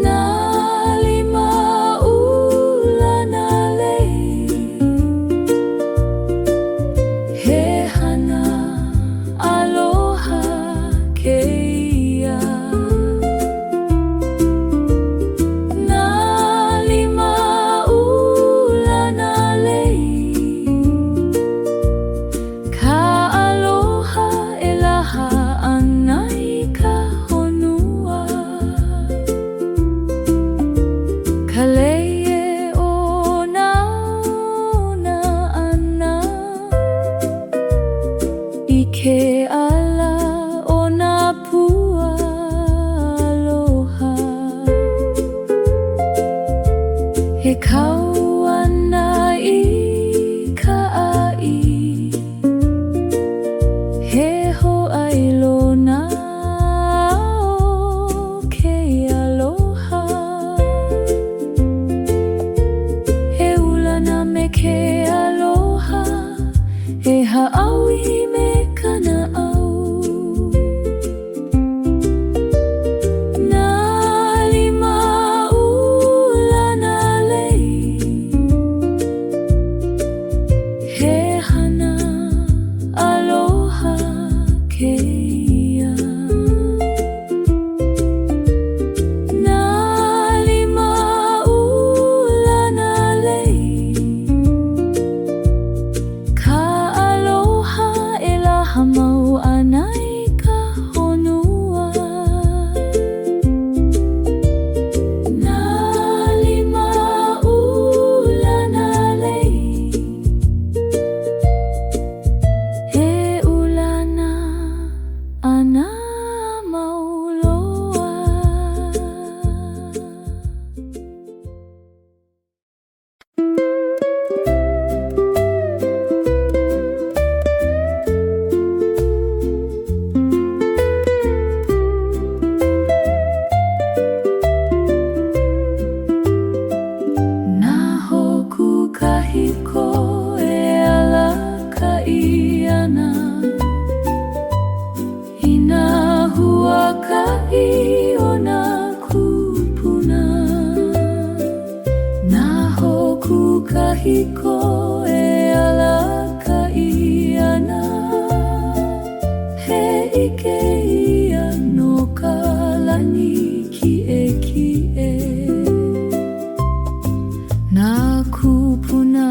Nā lima ulana lei, he hana aloha keia. Nā lima ulana lei, ka aloha e laha ana i ka honua. Ka leie o nā ona ana, i ke ala o nā pua aloha. He kau ana i ka ai, he ho'ailona o ke aloha. He ulana me ke aloha, he ha'awi me kana au. Nā lima ulana lei, he hana aloha keia. Nā lima ulana lei, ka aloha e laha mau ana i ka honua. Nā lima ulana lei, he ulana ana mauloa. Nā hoku kahiko e ala ka iana, i nā huaka'i o nā kupuna. Nā hoku kahiko e ala ka iana, he ike ia no ka lani ki'e. Nā kupuna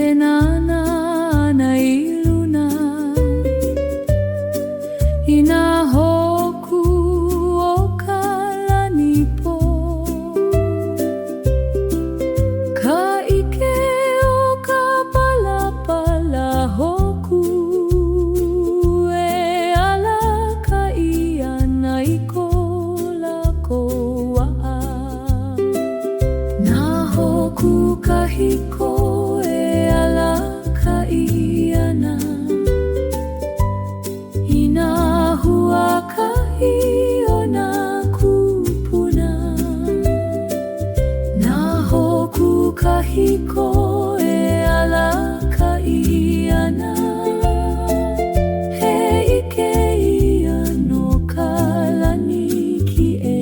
e nana ana i luna, i nā hoku o ka lani po. Ka ike o ka palapala hoku e ala ka iana i ko lako wa'a. Nā hoku kahiko e ala ka iana, i nā huaka'i o nā kupuna. Nā hoku kahiko e ala ka iana, he ike ia no ka lani ki'e.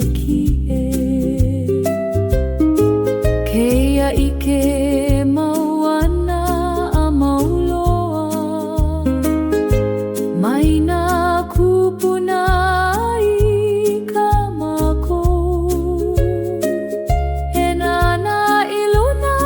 Keia ike mauana a mauloa, mai nā kupuna i ka mākou. He nana i luna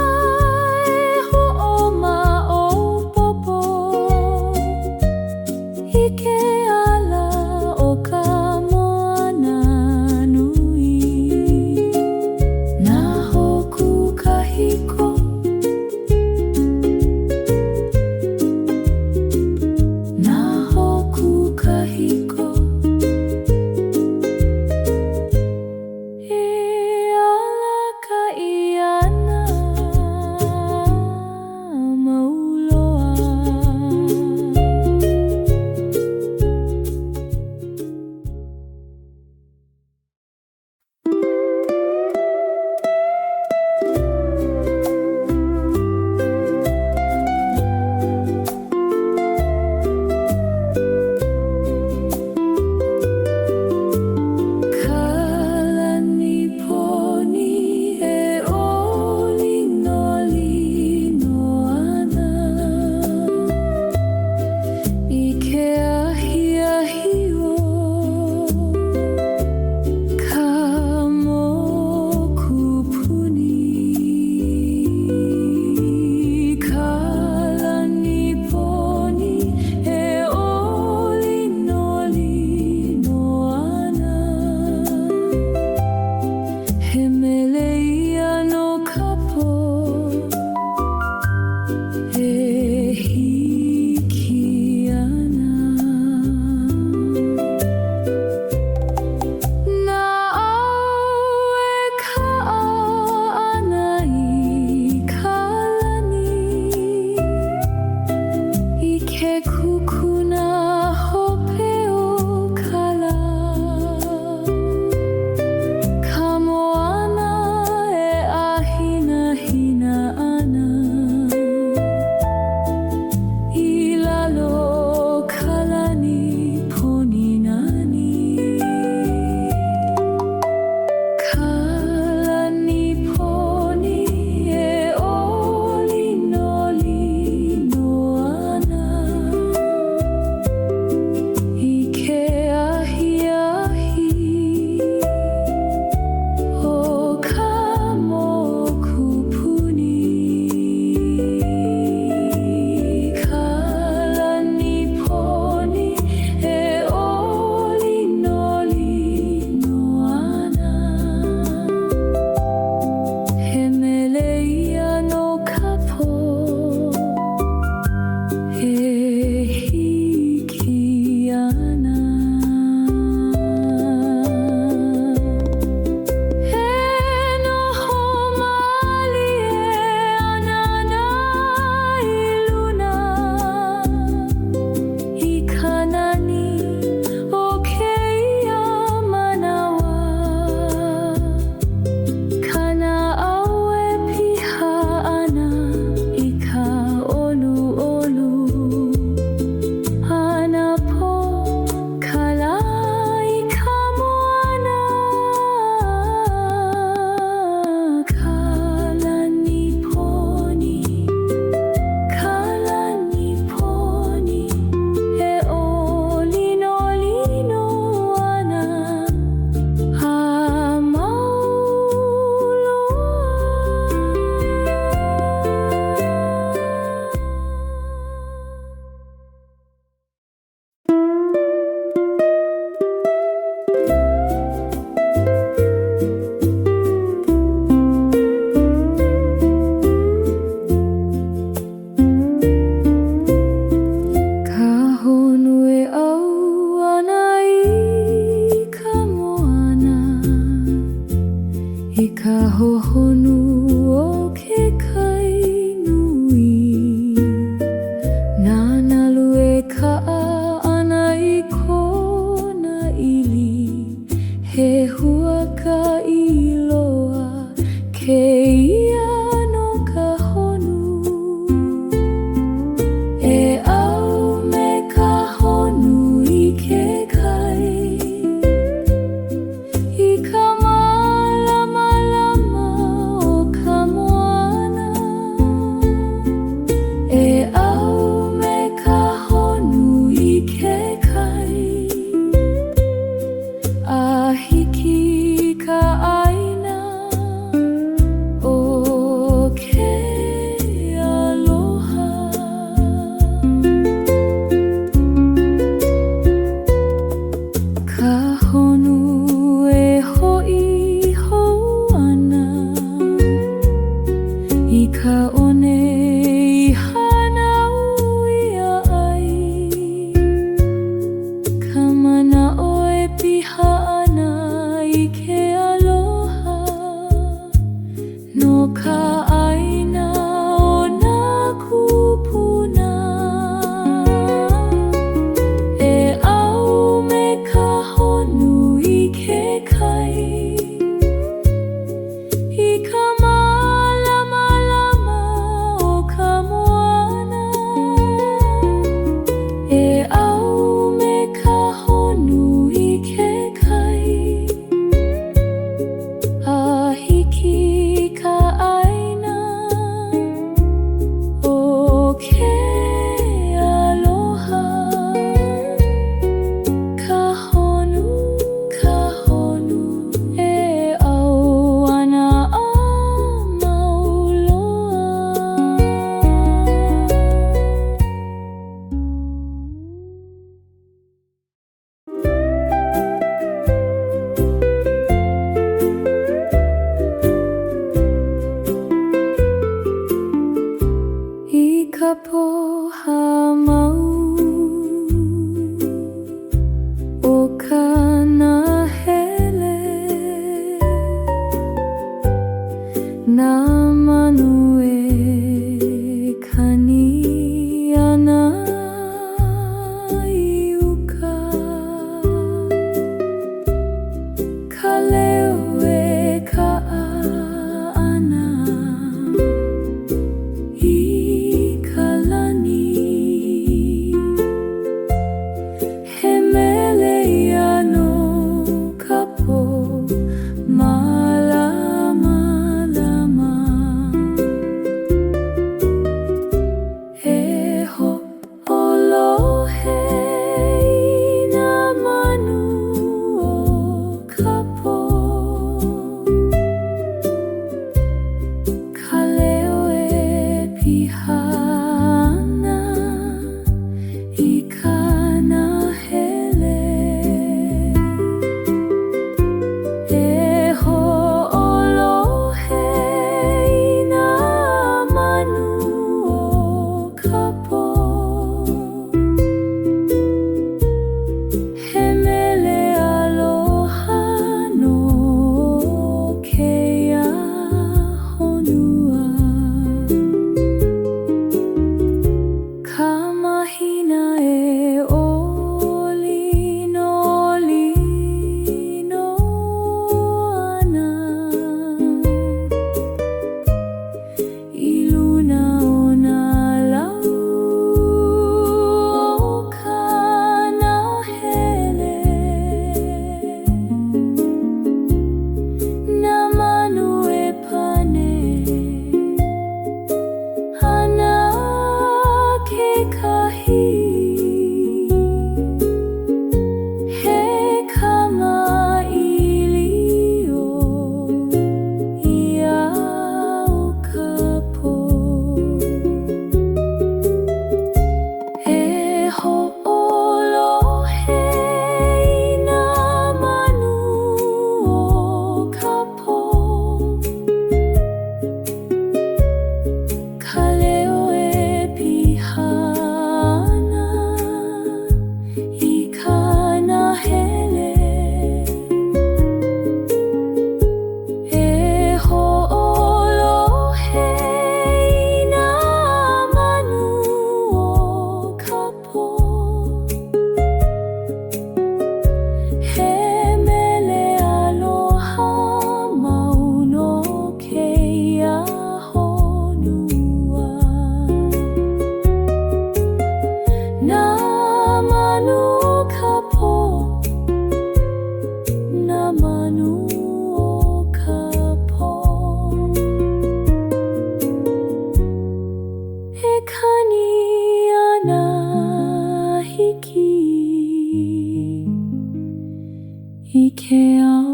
i ke ao.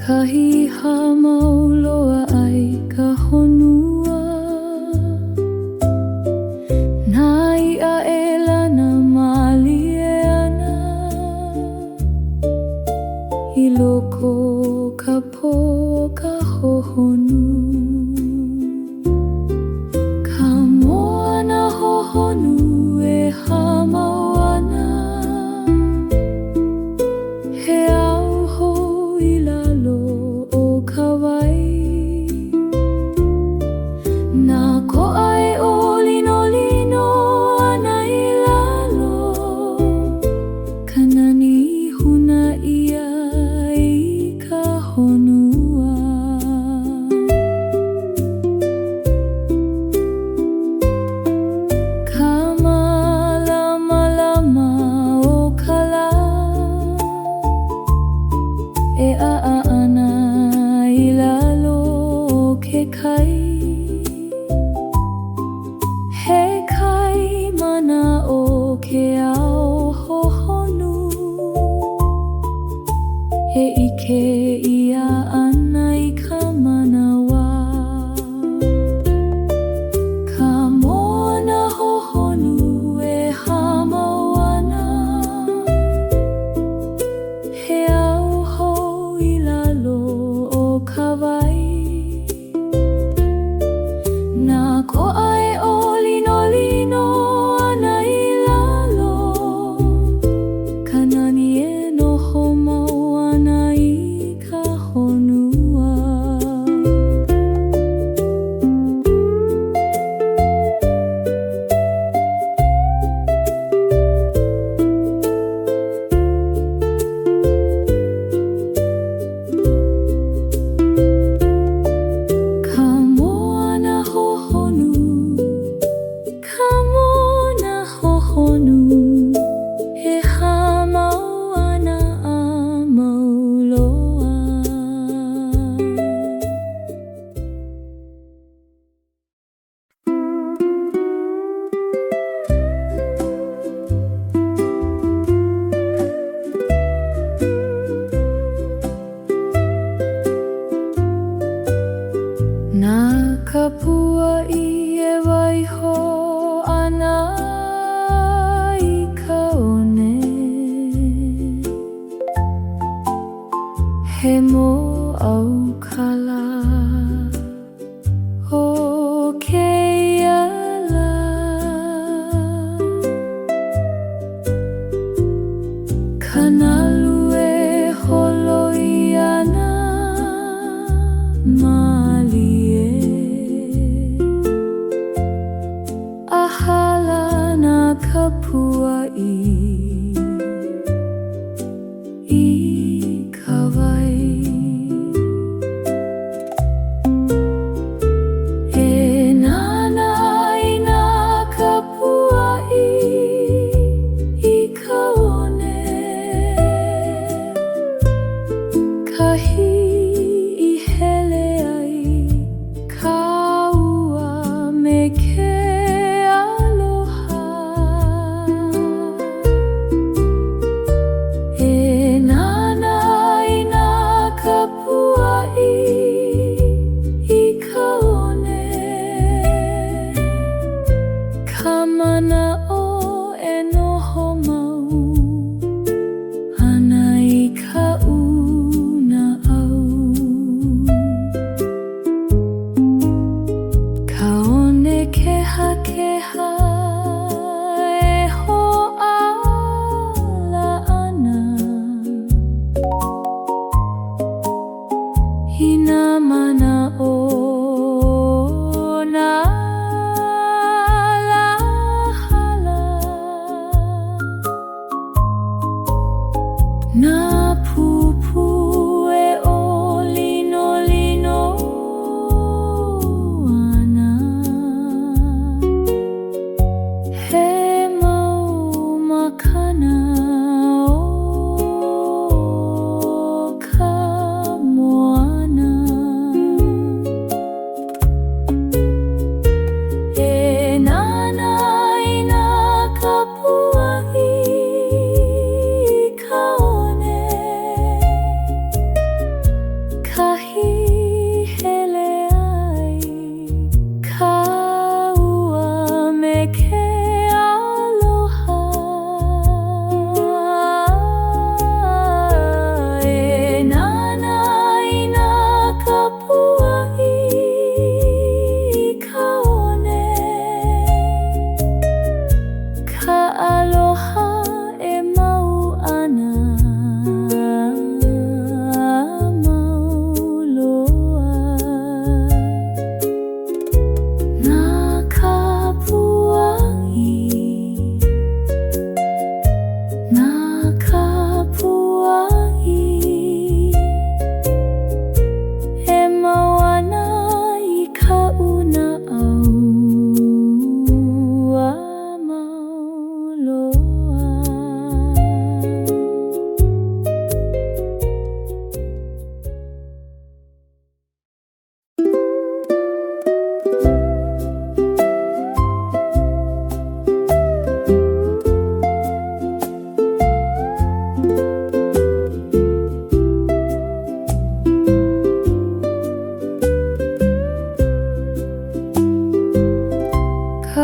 Kahi hamauloa ai ka honua Nā ia e lana malie ana I loko ka pō ka hohonu Ka moana hohonu e hamau ana He au hou I lalo o ka wai Nā ko'ai o lino lino ana I lalo Ka nani huna ia I ka honua Ka malama lama o ka la E a ana I lalo o ke kai He kai mana o ke ao hohonu He ike ia ana I ka manawa Ka moana hohonu e hamau ana He au hou I lalo o ka wai Nā ko'ai o lino lino ana I lalo Ka nani e noho mau ana I ka honua Ka moana hohonu Ka moana hohonu He hamau ana a mauloa Nā kapua I e waiho ana I ka one He mo au kala o ke ala Kanalu e holoi ana malie Ahala nā kapua I ka wai E nana I nā kapua I ka one na pupue o lino lino ana he mau makana o ka moana e nana I na kapuahi ka one kahi hele ai ka ua me ke aloha e nana I na kapuahi ka one ka aloha e mau ana mau loa na kapuahi na kapuahi e mau ana I ka una au mau loa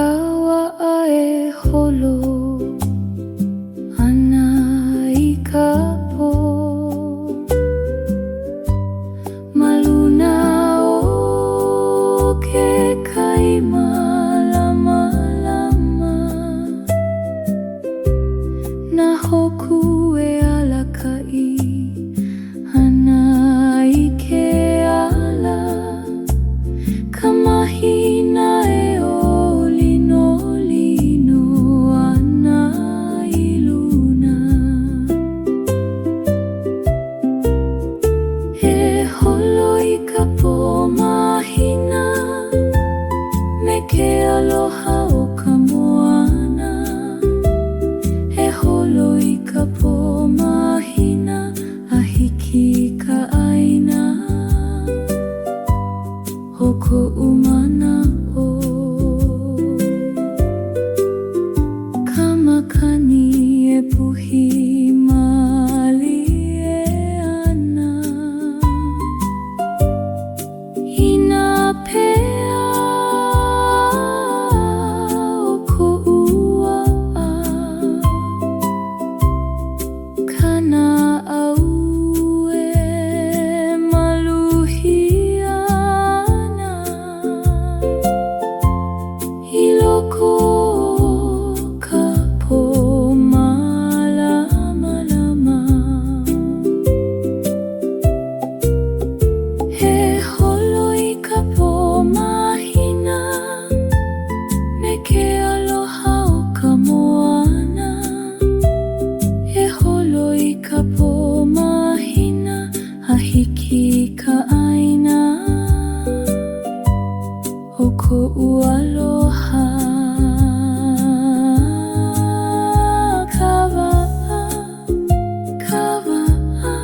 kawa'a e holo ana I ka po maluna o ke kaima lama lama na hoku e alakai ana I ke ala ka mahina e o lino lino ana I luna e holo I ka po mahina me ke aloha o ka moana e holo I ka po mahina a hiki ka ʻaina o koʻu mana'o ka makani e puhi malie ana I nā pea o koʻu aʻa kana au e maluhi ana I loko o ka po malama lama he holo I ka po mahina me ke aloha o ka moana he holo I ka po mahina a hiki ka ʻaina o koʻu aloha kawa'a kawa'a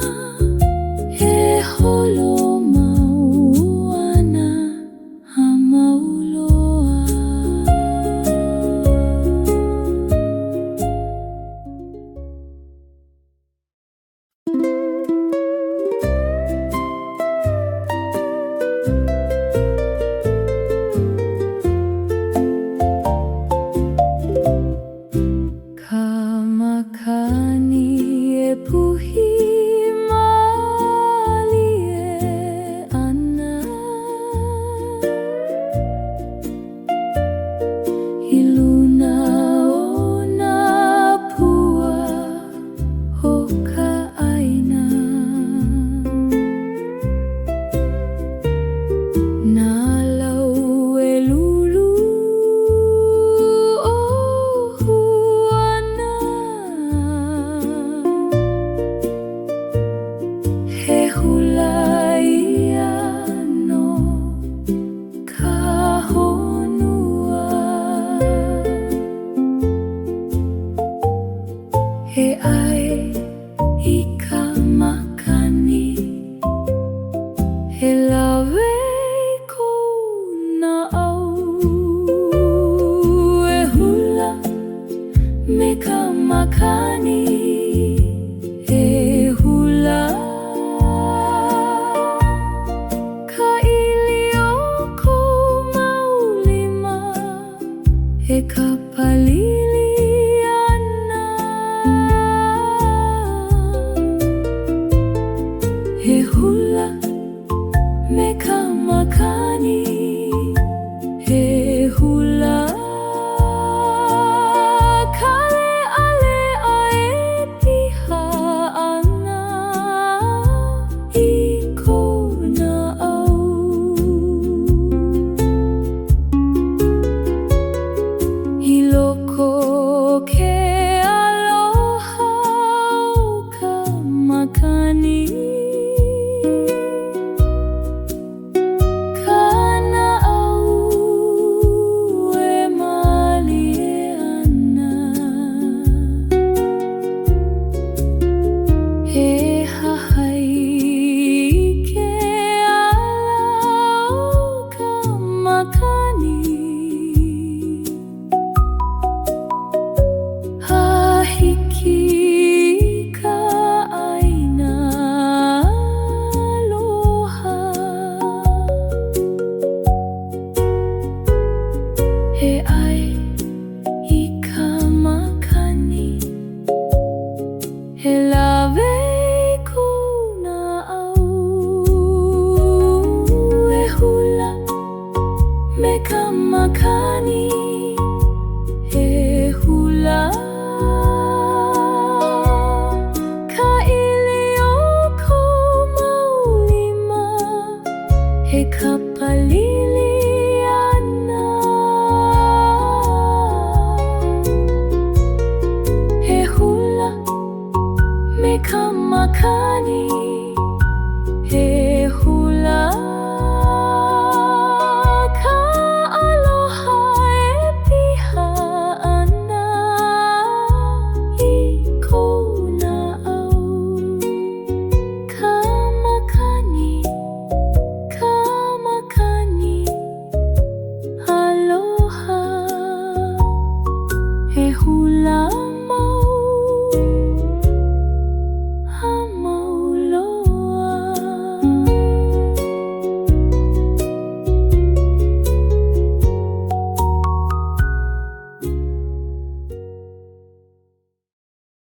he holo mau ana a mau loa Iluna o nā pua o ka ʻaina ikamakani Helawe ko na au e hula mekamakani e hula ka ilioko maulima e kapaliliana e hula mekamakani e hula kale ale ae piha ana iko na au iloko ke aloha ka makani He ai ikamakani he lawe ko na au e hula mekamakani he hula ka ilioko maulima he kapaliliana he hula mekamakani he